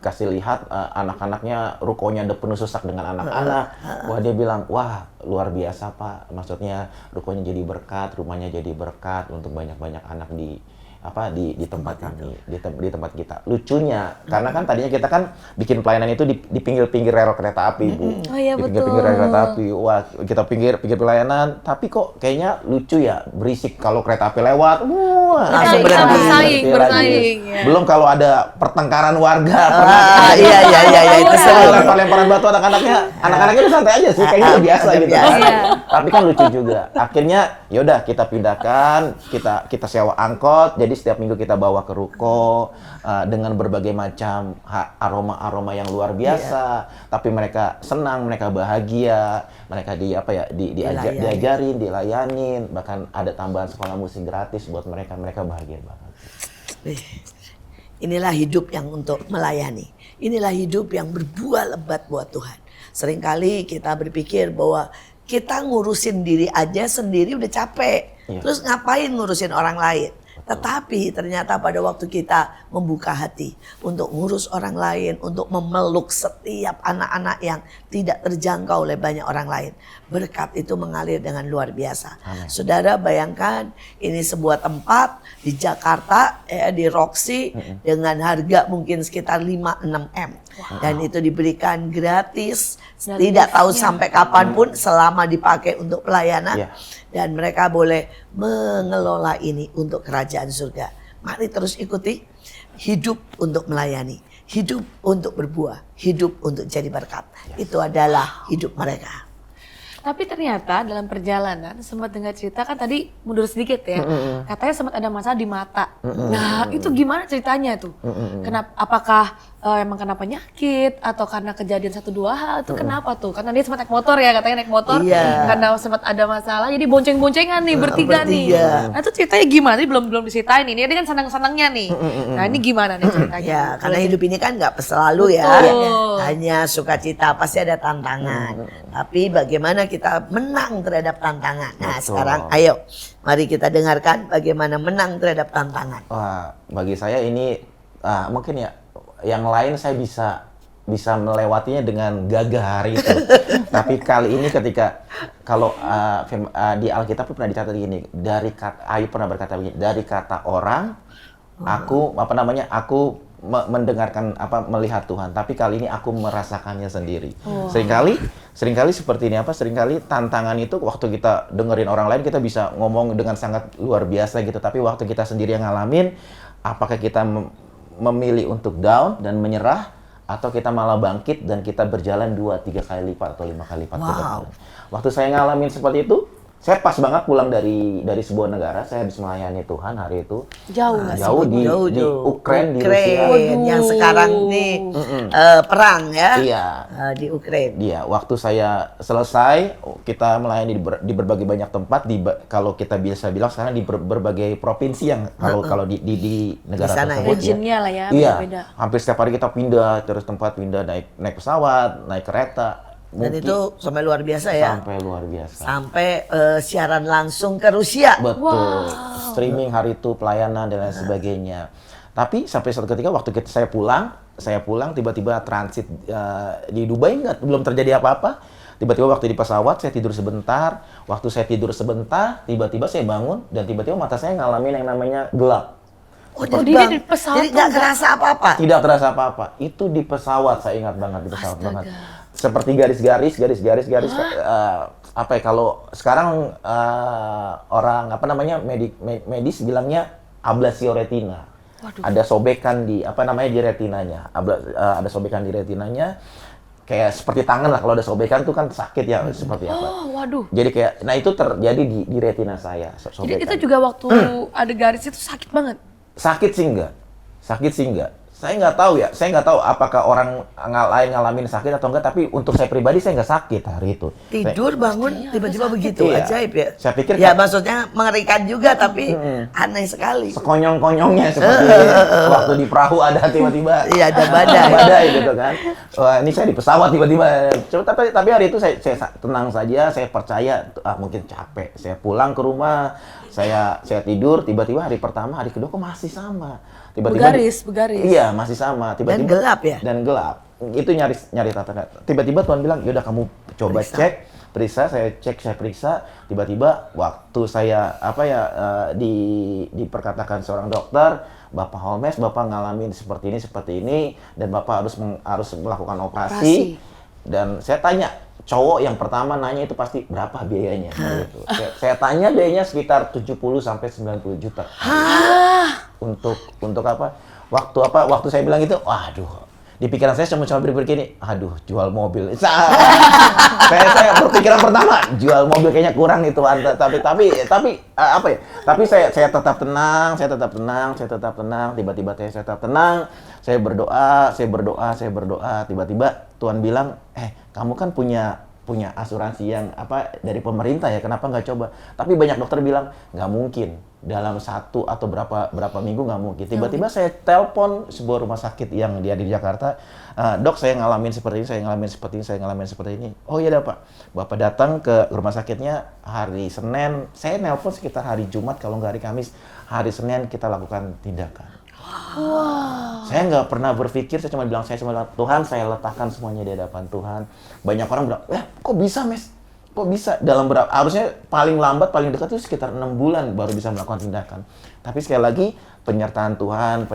kasih lihat anak-anaknya, rukonya udah penuh sesak dengan anak-anak. Wah, dia bilang, wah luar biasa Pak. Maksudnya rukonya jadi berkat, rumahnya jadi berkat untuk banyak-banyak anak di tempat kami, di tempat kita. Lucunya, karena kan tadinya kita kan bikin pelayanan itu di pinggir-pinggir rel kereta api, Bu. Oh iya, Di pinggir-pinggir rel kereta api. Wah, kita pinggir pelayanan, tapi kok kayaknya lucu ya, berisik kalau kereta api lewat. Wah, Langsung Kita berhenti. bersaing, lagi. bersaing. Ya. Belum kalau ada pertengkaran warga, Iya itu seru. lempar-lemparan batu anak-anaknya udah santai aja sih, kayaknya udah biasa udah gitu. biasa. Iya. Tapi kan lucu juga. Akhirnya yaudah kita pindahkan, kita sewa angkot, jadi setiap minggu kita bawa ke ruko dengan berbagai macam aroma-aroma yang luar biasa. Tapi mereka senang, mereka bahagia, mereka diajarin, dilayanin, bahkan ada tambahan sekolah musik gratis buat mereka bahagia banget. Inilah hidup yang untuk melayani. Inilah hidup yang berbuah lebat buat Tuhan. Seringkali kita berpikir bahwa kita ngurusin diri aja sendiri udah capek. Iya. Terus ngapain ngurusin orang lain? Tetapi ternyata pada waktu kita membuka hati untuk ngurus orang lain, untuk memeluk setiap anak-anak yang tidak terjangkau oleh banyak orang lain, berkat itu mengalir dengan luar biasa. Amin. Saudara bayangkan ini sebuah tempat di Jakarta, di Roxy, dengan harga mungkin sekitar 5-6 M. Dan itu diberikan gratis, tidak tahu sampai kapanpun selama dipakai untuk pelayanan. Iya. Dan mereka boleh mengelola ini untuk kerajaan surga. Mari terus ikuti, hidup untuk melayani, hidup untuk berbuah, hidup untuk jadi berkat. Itu adalah hidup mereka. Tapi ternyata dalam perjalanan sempat dengar cerita kan tadi mundur sedikit ya. Katanya sempat ada masalah di mata. Nah, itu gimana ceritanya tuh? Kenapa apakah emang kena penyakit atau karena kejadian 1-2 hal itu kenapa tuh? Karena dia sempat naik motor ya, katanya naik motor Iya. karena sempat ada masalah jadi bonceng-boncengan nih bertiga nih. bertiga. Nah, itu ceritanya gimana? Ini belum diceritain ini. Dia kan senang-senangnya nih. Nah, ini gimana nih ceritanya? Ya, karena hidup ini kan nggak selalu ya. Betul. Hanya sukacita, pasti ada tantangan. Tapi bagaimana kita menang terhadap tantangan. Nah, Betul. sekarang ayo mari kita dengarkan bagaimana menang terhadap tantangan. Wah, bagi saya ini mungkin ya yang lain saya bisa melewatinya dengan gagah hari itu. Tapi kali ini ketika kalau di Alkitab itu pernah dicatat gini, Ayub pernah berkata begini, dari kata orang aku mendengarkan melihat Tuhan, tapi kali ini aku merasakannya sendiri. Seringkali seperti ini seringkali tantangan itu waktu kita dengerin orang lain kita bisa ngomong dengan sangat luar biasa gitu, tapi waktu kita sendiri yang ngalamin, apakah kita memilih untuk down dan menyerah atau kita malah bangkit dan kita berjalan 2-3 kali lipat atau 5 kali lipat ke depan. Waktu saya ngalamin seperti itu, saya pas banget pulang dari sebuah negara, saya habis melayani Tuhan hari itu. Jauh nggak sih? Jauh di Ukraina, di Rusia. yang sekarang nih perang ya. Iya. Di Ukraina. Iya, waktu saya selesai, kita melayani di berbagai banyak tempat, kalau kita bisa bilang sekarang di berbagai provinsi yang kalau di negara Di sana tersebut. Regionnya lah ya, Iya, beda-beda. hampir setiap hari kita pindah terus tempat, naik pesawat, naik kereta. Dan Mungkin itu sampai luar biasa ya. sampai luar biasa. Sampai siaran langsung ke Rusia. Betul. Streaming hari itu, pelayanan dan lain sebagainya. Tapi sampai suatu ketika waktu saya pulang tiba-tiba transit di Dubai belum terjadi apa-apa. Tiba-tiba waktu di pesawat saya tidur sebentar. Waktu saya tidur sebentar, tiba-tiba saya bangun dan tiba-tiba mata saya ngalamin yang namanya gelap. Oh, Jadi Bang, di pesawat jadi nggak tuh kerasa apa-apa. Tidak terasa apa-apa. Itu di pesawat, saya ingat banget di pesawat banget. Seperti garis-garis. Kalau sekarang orang medis bilangnya ablasio retina. Ada sobekan di di retinanya. Ada sobekan di retinanya. Kayak seperti tangan lah, kalau ada sobekan tuh kan sakit ya, seperti apa. Oh, waduh. Jadi itu terjadi di retina saya, sobekan. Jadi itu juga waktu ada garis itu sakit banget. Sakit sih enggak. Saya nggak tahu apakah orang lain ngalamin sakit atau enggak, tapi untuk saya pribadi saya nggak sakit hari itu. Tidur bangun tiba-tiba begitu, Iya. ajaib ya. Saya pikir ya maksudnya mengerikan juga tapi aneh sekali. Sekonyong-konyongnya seperti waktu di perahu ada tiba-tiba Iya, ada badai. badai gitu kan. Wah, ini saya di pesawat tiba-tiba. Tapi hari itu saya tenang saja, saya percaya mungkin capek. Saya pulang ke rumah, saya tidur, tiba-tiba hari pertama, hari kedua kok masih sama. Tiba-tiba Begaris. Iya, masih sama. Tiba-tiba Dan gelap ya? Dan gelap. Itu nyari tantangan. Tiba-tiba Tuhan bilang, "Yaudah kamu coba Periksa. cek saya cek, saya periksa, tiba-tiba waktu saya diperkatakan seorang dokter, Bapak Holmes, Bapak ngalamin seperti ini, dan Bapak harus melakukan operasi. Dan saya tanya, cowok yang pertama nanya itu pasti berapa biayanya gitu. Saya tanya biayanya sekitar 70 sampai 90 juta. Untuk apa? Waktu saya bilang itu, waduh. Di pikiran saya cuma berpikir gini, aduh, jual mobil. Saya berpikiran pertama, jual mobil kayaknya kurang itu, tapi apa ya? Tapi saya tetap tenang. Tiba-tiba saya tetap tenang. Saya berdoa. Tiba-tiba Tuhan bilang, kamu kan punya asuransi yang dari pemerintah ya, kenapa nggak coba? Tapi banyak dokter bilang nggak mungkin, dalam 1 atau berapa minggu nggak mungkin. Tiba-tiba saya telepon sebuah rumah sakit yang dia di Jakarta, dok saya ngalamin seperti ini. Oh iya Pak, Bapak datang ke rumah sakitnya hari Senin, saya nelpon sekitar hari Jumat kalau nggak hari Kamis, hari Senin kita lakukan tindakan. Wow. Saya nggak pernah berpikir, saya cuma bilang Tuhan, saya letakkan semuanya di hadapan Tuhan. Banyak orang bilang, kok bisa Mes? Kok bisa? Harusnya paling lambat, paling dekat itu sekitar 6 bulan baru bisa melakukan tindakan. Tapi sekali lagi, penyertaan Tuhan.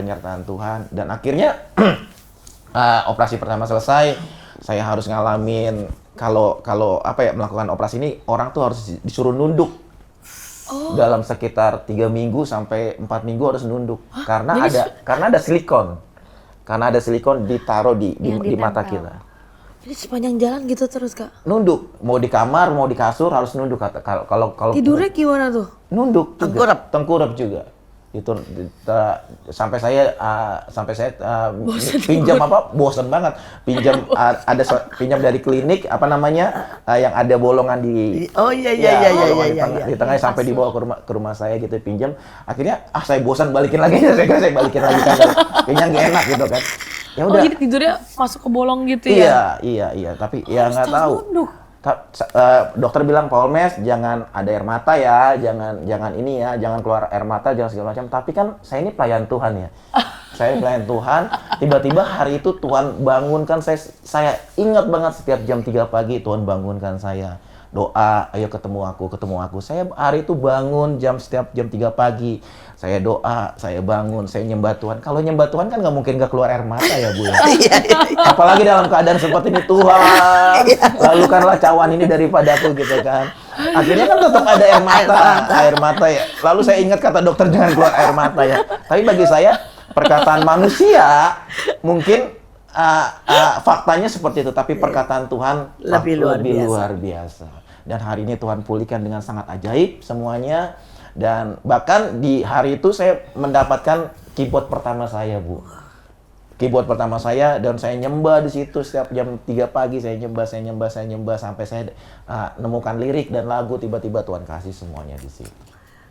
Dan akhirnya, operasi pertama selesai, saya harus ngalamin, kalau melakukan operasi ini, orang tuh harus disuruh nunduk. Dalam sekitar 3 minggu sampai 4 minggu harus nunduk. Karena ada silikon. Karena ada silikon ditaruh di mata kita. Jadi sepanjang jalan gitu terus Kak? Nunduk. Mau di kamar, mau di kasur harus nunduk. Kalau tidurnya gimana tuh? Nunduk juga. Tengkurap juga. Itu sampai saya pinjam bosan banget. Pinjam dari klinik yang ada bolongan di di tengah sampai dibawa ke rumah saya gitu, pinjam. Akhirnya saya bosan, balikin lagi. Saya balikin lagi kan. Kayaknya nggak enak gitu kan. Ya udah. Jadi tidurnya masuk ke bolong gitu ya? Iya, tapi ya nggak tahu. Dokter bilang, Pak Holmes, jangan ada air mata ya, jangan ini ya, jangan keluar air mata, jangan segala macam. Tapi kan saya ini pelayan Tuhan ya. Saya pelayan Tuhan, tiba-tiba hari itu Tuhan bangunkan saya ingat banget setiap jam 3 pagi Tuhan bangunkan saya. Doa, ayo ketemu aku. Saya hari itu bangun setiap jam 3 pagi. Saya doa, saya bangun, saya nyembah Tuhan. Kalau nyembah Tuhan kan nggak mungkin nggak keluar air mata ya Bu ya. Apalagi dalam keadaan seperti ini, Tuhan, lalukanlah cawan ini daripadaku gitu kan. Akhirnya kan tetap ada air mata ya. Lalu saya ingat kata dokter jangan keluar air mata ya. Tapi bagi saya perkataan manusia mungkin faktanya seperti itu, tapi perkataan Tuhan lebih luar biasa. Dan hari ini Tuhan pulihkan dengan sangat ajaib semuanya. Dan bahkan di hari itu saya mendapatkan keyboard pertama saya, Bu. Keyboard pertama saya, dan saya nyembah di situ setiap jam 3 pagi, saya nyembah sampai saya nemukan lirik dan lagu, tiba-tiba Tuhan kasih semuanya di situ.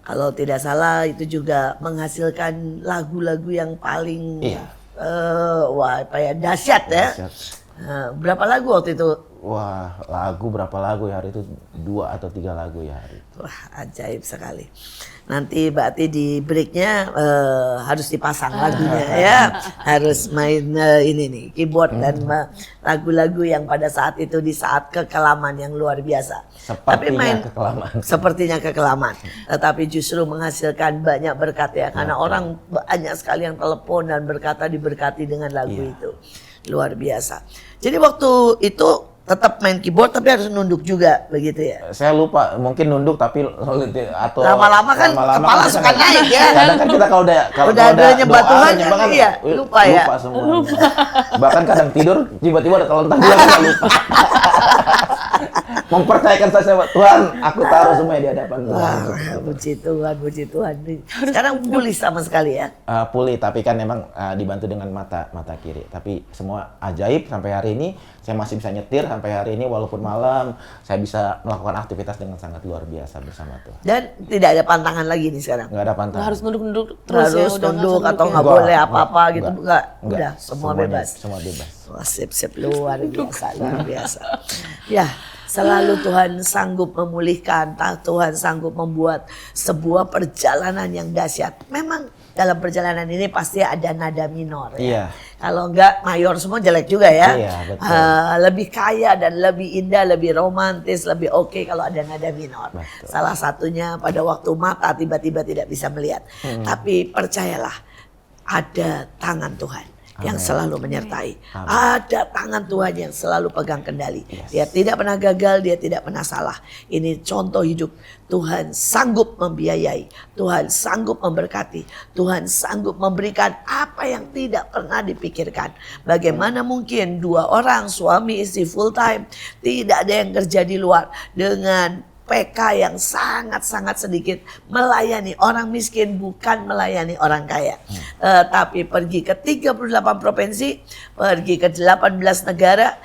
Kalau tidak salah itu juga menghasilkan lagu-lagu yang paling dahsyat ya. Berapa lagu waktu itu? Wah, berapa lagu ya hari itu? 2 atau 3 lagu ya hari itu. Wah, ajaib sekali. Nanti berarti di breaknya harus dipasang lagunya ya. Harus main ini nih, keyboard dan lagu-lagu yang pada saat itu di saat kekelaman yang luar biasa. Sepertinya kekelaman. Tetapi justru menghasilkan banyak berkat ya. Karena orang banyak sekali yang telepon dan diberkati dengan lagu itu. Luar biasa. Jadi waktu itu tetap main keyboard tapi harus nunduk juga begitu ya? Saya lupa, mungkin nunduk tapi atau lama-lama kan kepala suka naik ya. Kadang kan kita kalau udah nyembah Tuhan kan iya, lupa semua. Bahkan kadang tidur tiba-tiba ada terlentang juga kan lupa. Mempercayakan saya, Tuhan, aku taruh semua di hadapan Tuhan. Puji Tuhan. Sekarang pulih sama sekali ya? Pulih, tapi kan memang dibantu dengan mata kiri. Tapi semua ajaib sampai hari ini, saya masih bisa nyetir sampai hari ini walaupun malam, saya bisa melakukan aktivitas dengan sangat luar biasa bersama Tuhan. Dan tidak ada pantangan lagi nih sekarang? Nggak ada pantangan. Nggak harus nunduk-nunduk terus ya? Harus nunduk atau nggak boleh apa-apa gitu? Enggak. Udah, semua bebas? Semua bebas. Wah, sip luar biasa. Ya, Selalu Tuhan sanggup memulihkan, Tuhan sanggup membuat sebuah perjalanan yang dahsyat. Memang dalam perjalanan ini pasti ada nada minor ya. Iya. Kalau enggak mayor semua jelek juga ya. Iya, betul. Lebih kaya dan lebih indah, lebih romantis, lebih oke kalau ada nada minor. Betul. Salah satunya pada waktu mata tiba-tiba tidak bisa melihat. Tapi percayalah, ada tangan Tuhan yang selalu menyertai. Ada tangan Tuhan yang selalu pegang kendali. Dia tidak pernah gagal, dia tidak pernah salah. Ini contoh hidup. Tuhan sanggup membiayai, Tuhan sanggup memberkati, Tuhan sanggup memberikan apa yang tidak pernah dipikirkan. Bagaimana mungkin dua orang suami istri full time, tidak ada yang kerja di luar, dengan PK yang sangat-sangat sedikit, melayani orang miskin, bukan melayani orang kaya. Tapi pergi ke 38 provinsi, pergi ke 18 negara,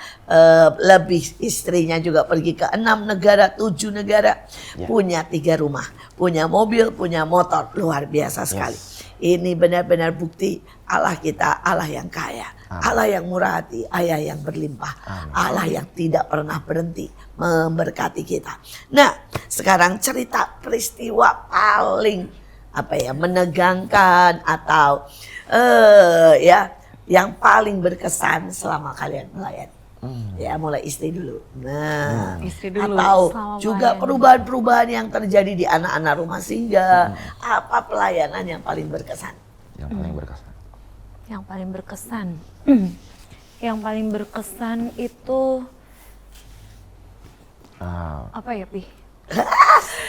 lebih istrinya juga pergi ke 6 negara, 7 negara, punya 3 rumah, punya mobil, punya motor, luar biasa sekali. Ini benar-benar bukti Allah kita, Allah yang kaya, Allah yang murah hati, Allah yang berlimpah, Allah yang tidak pernah berhenti memberkati kita. Nah, sekarang cerita peristiwa paling menegangkan atau yang paling berkesan selama kalian melayani. Ya, mulai istri dulu. Nah, Istri dulu. atau Selama juga melayani. perubahan-perubahan yang terjadi di anak-anak rumah singgah. Apa pelayanan yang paling berkesan? Yang paling berkesan. Yang paling berkesan. Yang paling berkesan itu apa ya, Pi?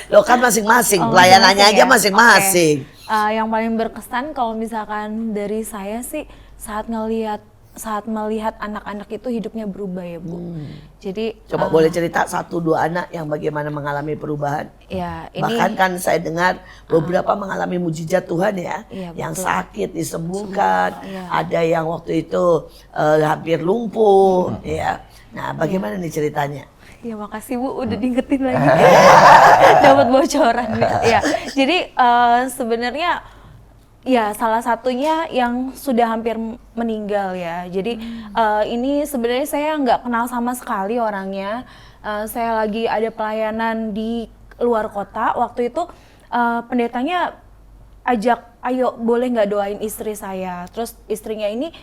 Loh kan masing-masing, Oh, pelayanannya aja masing-masing ya? masing-masing. Oke. Yang paling berkesan kalau misalkan dari saya sih saat melihat anak-anak itu hidupnya berubah ya, Bu. Jadi Coba boleh cerita 1-2 anak yang bagaimana mengalami perubahan? ya ini Bahkan kan saya dengar beberapa mengalami mujizat Tuhan ya, Iya, yang betul. sakit disembuhkan, Iya. ada yang waktu itu hampir lumpuh, ya. Nah, bagaimana nih ceritanya? ya makasih Bu udah diingetin lagi. Dapat bocoran ya. Jadi sebenarnya ya salah satunya yang sudah hampir meninggal ya. Jadi ini sebenarnya saya nggak kenal sama sekali orangnya. Saya lagi ada pelayanan di luar kota. Waktu itu pendetanya ajak, ayo boleh nggak doain istri saya. Terus istrinya ini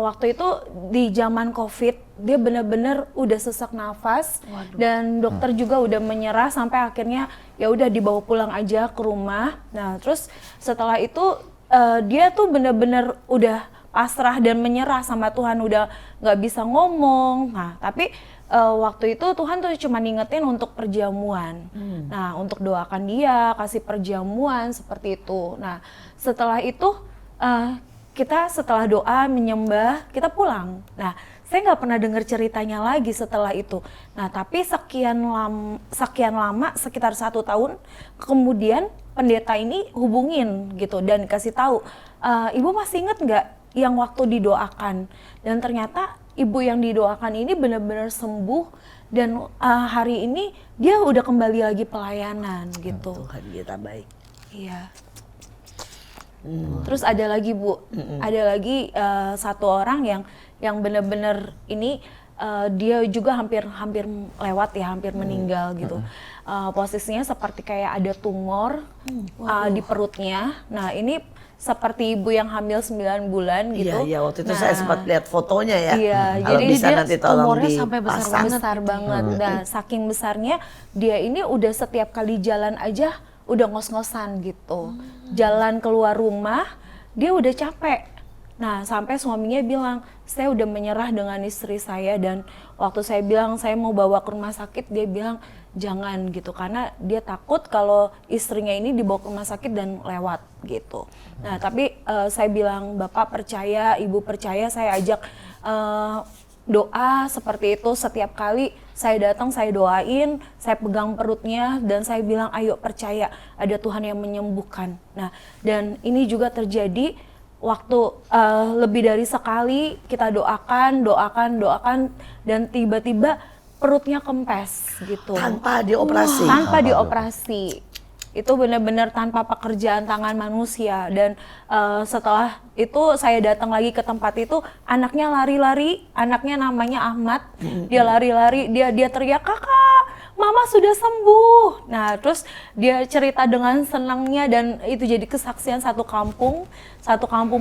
waktu itu di zaman COVID dia benar-benar udah sesak nafas. Dan dokter juga udah menyerah sampai akhirnya ya udah dibawa pulang aja ke rumah. Nah terus setelah itu dia tuh benar-benar udah pasrah dan menyerah sama Tuhan, udah nggak bisa ngomong. Nah tapi waktu itu Tuhan tuh cuma ngingetin untuk perjamuan. Nah untuk doakan dia, kasih perjamuan seperti itu. Nah setelah itu kita setelah doa menyembah kita pulang. Nah saya nggak pernah dengar ceritanya lagi setelah itu. Nah tapi sekian lama sekitar 1 tahun kemudian pendeta ini hubungin gitu dan kasih tahu, ibu masih inget nggak yang waktu didoakan? Dan ternyata ibu yang didoakan ini benar-benar sembuh dan hari ini dia udah kembali lagi pelayanan gitu. Tuhan kita baik. Iya. Terus ada lagi Bu, ada lagi satu orang yang benar-benar ini dia juga hampir lewat ya, hampir meninggal gitu. Posisinya seperti kayak ada tumor di perutnya. Nah ini seperti ibu yang hamil 9 bulan gitu. Iya, waktu itu saya sempat lihat fotonya ya. Iya, Kalau jadi bisa dia nanti tolong tumornya sampai dipasang. besar banget. Nah, saking besarnya dia ini udah setiap kali jalan aja udah ngos-ngosan gitu. Jalan keluar rumah dia udah capek. Nah, sampai suaminya bilang, saya udah menyerah dengan istri saya, dan waktu saya bilang saya mau bawa ke rumah sakit, dia bilang jangan gitu, karena dia takut kalau istrinya ini dibawa ke rumah sakit dan lewat gitu. Nah, tapi saya bilang, Bapak percaya, Ibu percaya, saya ajak doa seperti itu setiap kali saya datang, saya doain, saya pegang perutnya dan saya bilang ayo percaya ada Tuhan yang menyembuhkan. Nah, dan ini juga terjadi waktu lebih dari sekali kita doakan dan tiba-tiba perutnya kempes gitu. Tanpa dioperasi. Tanpa dioperasi. itu benar-benar tanpa pekerjaan tangan manusia. Dan setelah itu saya datang lagi ke tempat itu, anaknya lari-lari, anaknya namanya Ahmad, dia lari-lari, dia teriak, "Kakak, Mama sudah sembuh." Nah, terus dia cerita dengan senangnya, dan itu jadi kesaksian satu kampung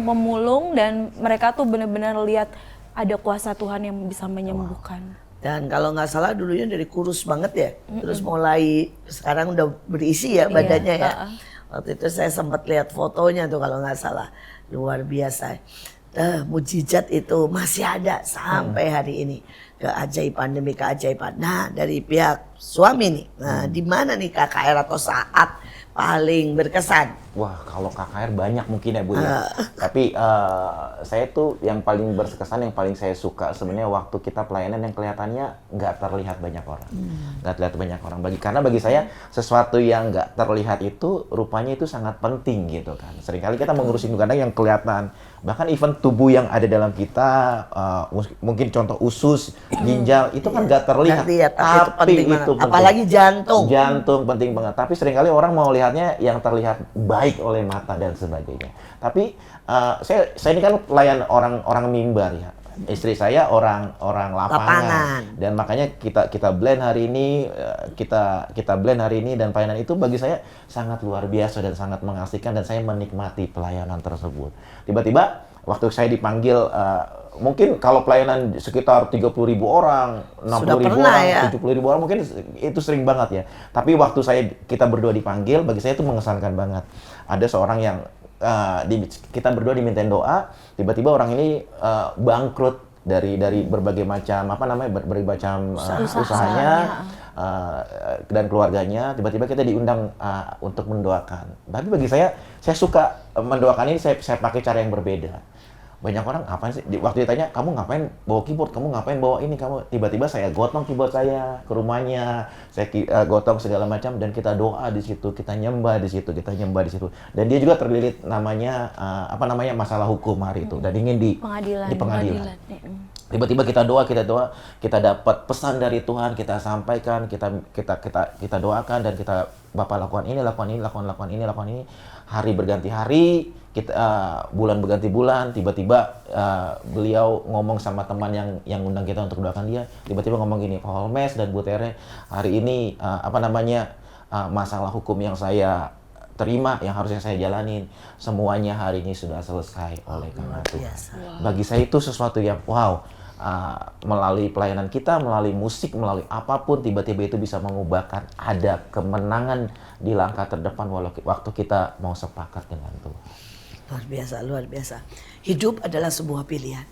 pemulung, dan mereka tuh benar-benar lihat ada kuasa Tuhan yang bisa menyembuhkan. Dan kalau nggak salah dulunya dari kurus banget ya, terus mulai sekarang udah berisi ya badannya ya. Waktu itu saya sempat lihat fotonya tuh kalau nggak salah, luar biasa. Mujizat itu masih ada sampai hari ini, keajaiban demi keajaiban. Nah, dari pihak suami nih, nah di mana nih KKR atau saat paling berkesan? Wah, kalau KKR banyak mungkin ya Bu ya. Tapi saya tuh yang paling berkesan, yang paling saya suka sebenarnya waktu kita pelayanan yang kelihatannya nggak terlihat banyak orang. Nggak terlihat banyak orang. Karena bagi saya sesuatu yang nggak terlihat itu rupanya itu sangat penting gitu kan. Seringkali kita mengurusin kadang yang kelihatan. Bahkan even tubuh yang ada dalam kita, mungkin contoh usus, ginjal, itu kan nggak terlihat. Tapi itu penting. Apalagi jantung. Jantung penting banget. Tapi seringkali orang mau lihatnya yang terlihat baik oleh mata dan sebagainya. Tapi saya ini kan pelayan orang mimbar ya. Istri saya orang lapangan. Dan makanya kita blend hari ini, kita blend hari ini, dan pelayanan itu bagi saya sangat luar biasa dan sangat mengasihkan, dan saya menikmati pelayanan tersebut. Tiba-tiba waktu saya dipanggil, mungkin kalau pelayanan sekitar 30.000 orang, 60.000 orang, ya? 70.000 orang mungkin itu sering banget ya. Tapi waktu kita berdua dipanggil, bagi saya itu mengesankan banget. Ada seorang yang kita berdua dimintain doa, tiba-tiba orang ini bangkrut dari berbagai macam berbagai macam usahanya dan keluarganya. Tiba-tiba kita diundang untuk mendoakan. Tapi bagi saya suka mendoakan ini, saya pakai cara yang berbeda. Banyak orang, ngapain sih? Waktu ditanya, kamu ngapain bawa keyboard? Kamu ngapain bawa ini? Tiba-tiba saya gotong keyboard saya ke rumahnya, saya gotong segala macam, dan kita doa di situ, kita nyembah di situ, Dan dia juga terlilit masalah hukum hari itu, dan ingin di pengadilan. Tiba-tiba kita doa, kita dapat pesan dari Tuhan, kita sampaikan, kita doakan, dan kita Bapak lakukan ini, lakukan ini. Hari berganti hari, bulan berganti bulan, tiba-tiba beliau ngomong sama teman yang undang kita untuk doakan dia, tiba-tiba ngomong gini, Pak Holmes dan Bu Tere, hari ini masalah hukum yang saya terima, yang harusnya saya jalanin, semuanya hari ini sudah selesai oleh karena Tuhan. Bagi saya itu sesuatu yang wow. Melalui pelayanan kita, melalui musik, melalui apapun, tiba-tiba itu bisa mengubahkan, ada kemenangan di langkah terdepan waktu kita mau sepakat dengan Tuhan. Luar biasa. Hidup adalah sebuah pilihan.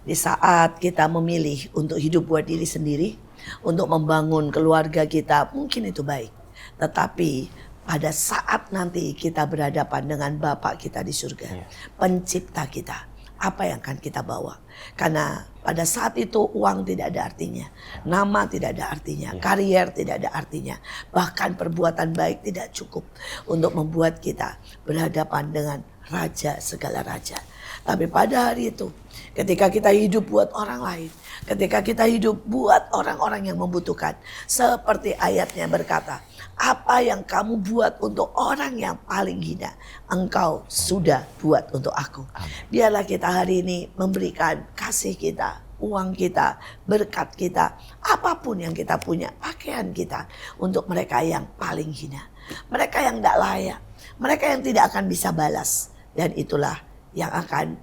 Di saat kita memilih untuk hidup buat diri sendiri, untuk membangun keluarga kita, mungkin itu baik. Tetapi pada saat nanti kita berhadapan dengan Bapa kita di surga, pencipta kita, apa yang akan kita bawa? Karena pada saat itu uang tidak ada artinya, nama tidak ada artinya, karier tidak ada artinya, bahkan perbuatan baik tidak cukup untuk membuat kita berhadapan dengan Raja segala raja. Tapi pada hari itu, ketika kita hidup buat orang lain, ketika kita hidup buat orang-orang yang membutuhkan, seperti ayatnya berkata, apa yang kamu buat untuk orang yang paling hina, engkau sudah buat untuk aku. Biarlah kita hari ini memberikan kasih kita, uang kita, berkat kita, apapun yang kita punya, pakaian kita, untuk mereka yang paling hina, mereka yang tidak layak, mereka yang tidak akan bisa balas. Dan itulah yang akan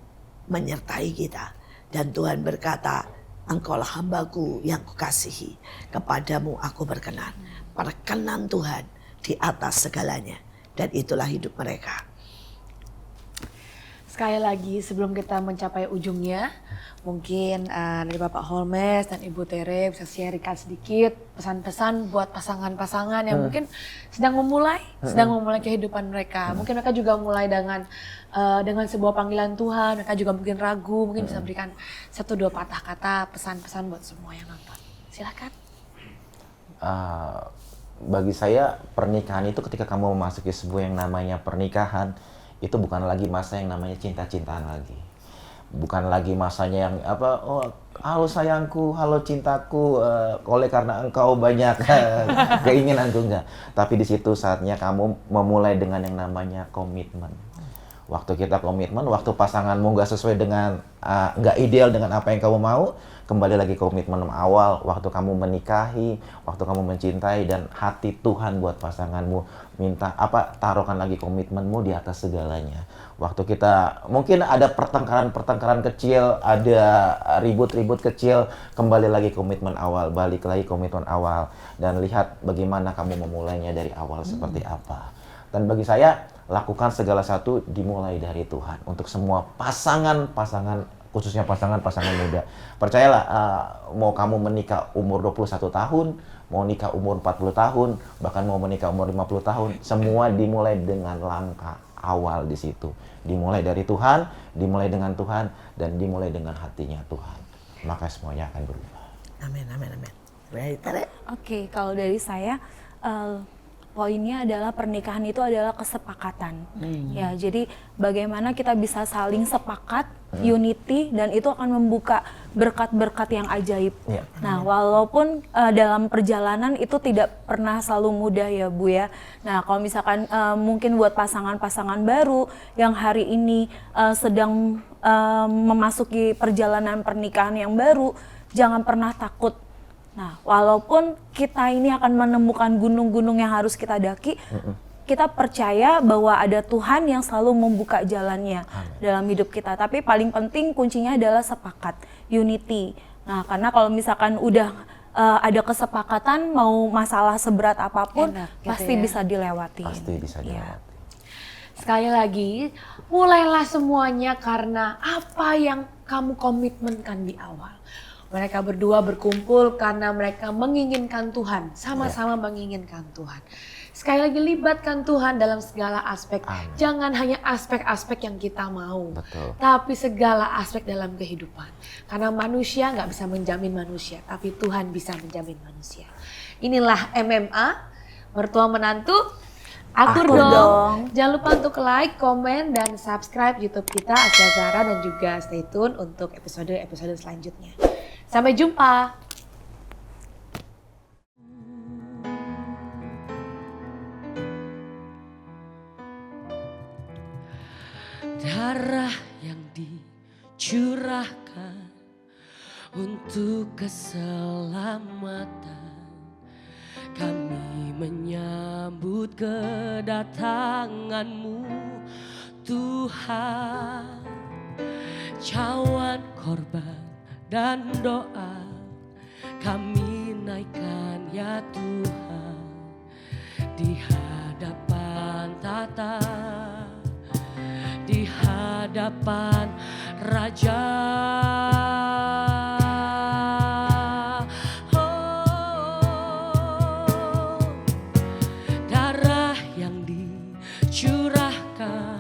menyertai kita. Dan Tuhan berkata, engkaulah hambaku yang kukasihi, kepadamu aku berkenan. Perkenan Tuhan di atas segalanya. Dan itulah hidup mereka. Sekali lagi sebelum kita mencapai ujungnya, mungkin dari Bapak Holmes dan Ibu Tere bisa sharingkan sedikit pesan-pesan buat pasangan-pasangan yang mungkin sedang memulai kehidupan mereka. Mungkin mereka juga mulai dengan sebuah panggilan Tuhan, mereka juga mungkin ragu, mungkin bisa berikan 1-2 patah kata pesan-pesan buat semua yang nonton. Silakan. Bagi saya pernikahan itu ketika kamu memasuki sebuah yang namanya pernikahan, itu bukan lagi masa yang namanya cinta-cintaan lagi. bukan lagi masanya yang apa, oh halo sayangku, halo cintaku, oleh karena engkau banyak keinginanku, enggak. Tapi di situ saatnya kamu memulai dengan yang namanya komitmen. Waktu kita komitmen, waktu pasanganmu nggak sesuai dengan, nggak ideal dengan apa yang kamu mau, kembali lagi komitmen awal, waktu kamu menikahi, waktu kamu mencintai, dan hati Tuhan buat pasanganmu, minta apa, taruhkan lagi komitmenmu di atas segalanya. Waktu kita, mungkin ada pertengkaran-pertengkaran kecil, ada ribut-ribut kecil, kembali lagi komitmen awal, balik lagi komitmen awal, dan lihat bagaimana kamu memulainya dari awal seperti apa. Dan bagi saya, lakukan segala satu dimulai dari Tuhan. Untuk semua pasangan-pasangan, khususnya pasangan-pasangan muda. Percayalah, mau kamu menikah umur 21 tahun, mau nikah umur 40 tahun, bahkan mau menikah umur 50 tahun, semua dimulai dengan langkah awal di situ. Dimulai dari Tuhan, dimulai dengan Tuhan, dan dimulai dengan hatinya Tuhan. Maka semuanya akan berubah. Amin, amin, amin. Baik, Tere. Oke, kalau dari saya poinnya adalah pernikahan itu adalah kesepakatan. Ya, jadi bagaimana kita bisa saling sepakat, unity, dan itu akan membuka berkat-berkat yang ajaib. Ya. Nah, walaupun dalam perjalanan itu tidak pernah selalu mudah ya Bu ya. Nah, kalau misalkan mungkin buat pasangan-pasangan baru yang hari ini sedang memasuki perjalanan pernikahan yang baru, jangan pernah takut. Nah, walaupun kita ini akan menemukan gunung-gunung yang harus kita daki, kita percaya bahwa ada Tuhan yang selalu membuka jalannya dalam hidup kita. Tapi paling penting kuncinya adalah sepakat, unity. Nah, karena kalau misalkan udah ada kesepakatan, mau masalah seberat apapun, Enak gitu pasti ya. bisa dilewati. Pasti bisa dilewati. Sekali lagi, mulailah semuanya karena apa yang kamu komitmenkan di awal. Mereka berdua berkumpul karena mereka menginginkan Tuhan, sama-sama menginginkan Tuhan. Sekali lagi, libatkan Tuhan dalam segala aspek. Amin. Jangan hanya aspek-aspek yang kita mau, Betul. tapi segala aspek dalam kehidupan. Karena manusia nggak bisa menjamin manusia, tapi Tuhan bisa menjamin manusia. Inilah MMA, mertua menantu, akur dong. Jangan lupa untuk like, komen, dan subscribe YouTube kita Asia Zara, dan juga stay tune untuk episode-episode selanjutnya. Sampai jumpa. Darah yang dicurahkan untuk keselamatan, kami menyambut kedatangan-Mu Tuhan. Cawan korban dan doa kami naikkan ya Tuhan di hadapan Tata, di hadapan Raja. Oh, darah yang dicurahkan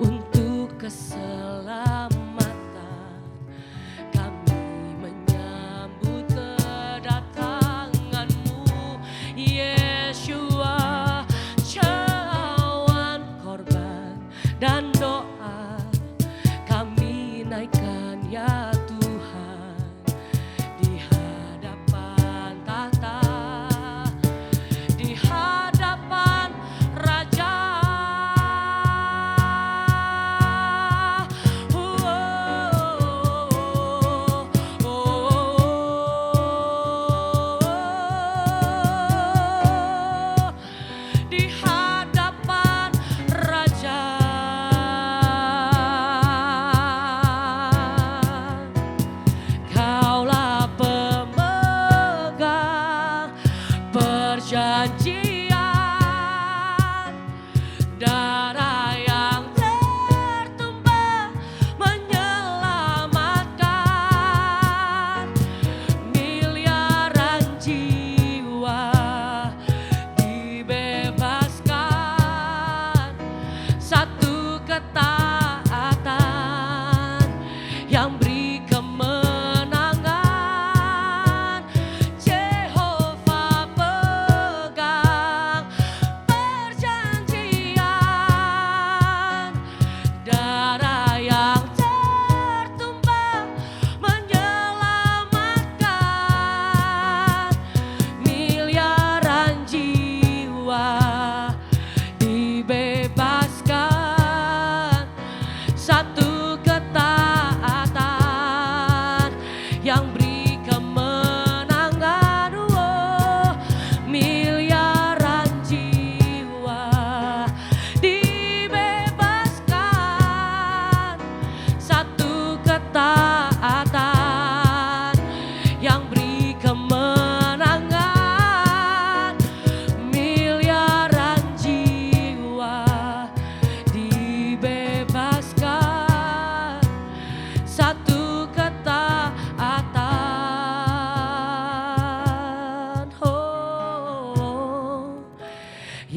untuk keselamatan, kami menyambut kedatangan-Mu Yeshua. Cawan korban dan doa kami naikkan ya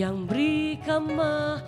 yang beri kemenangan.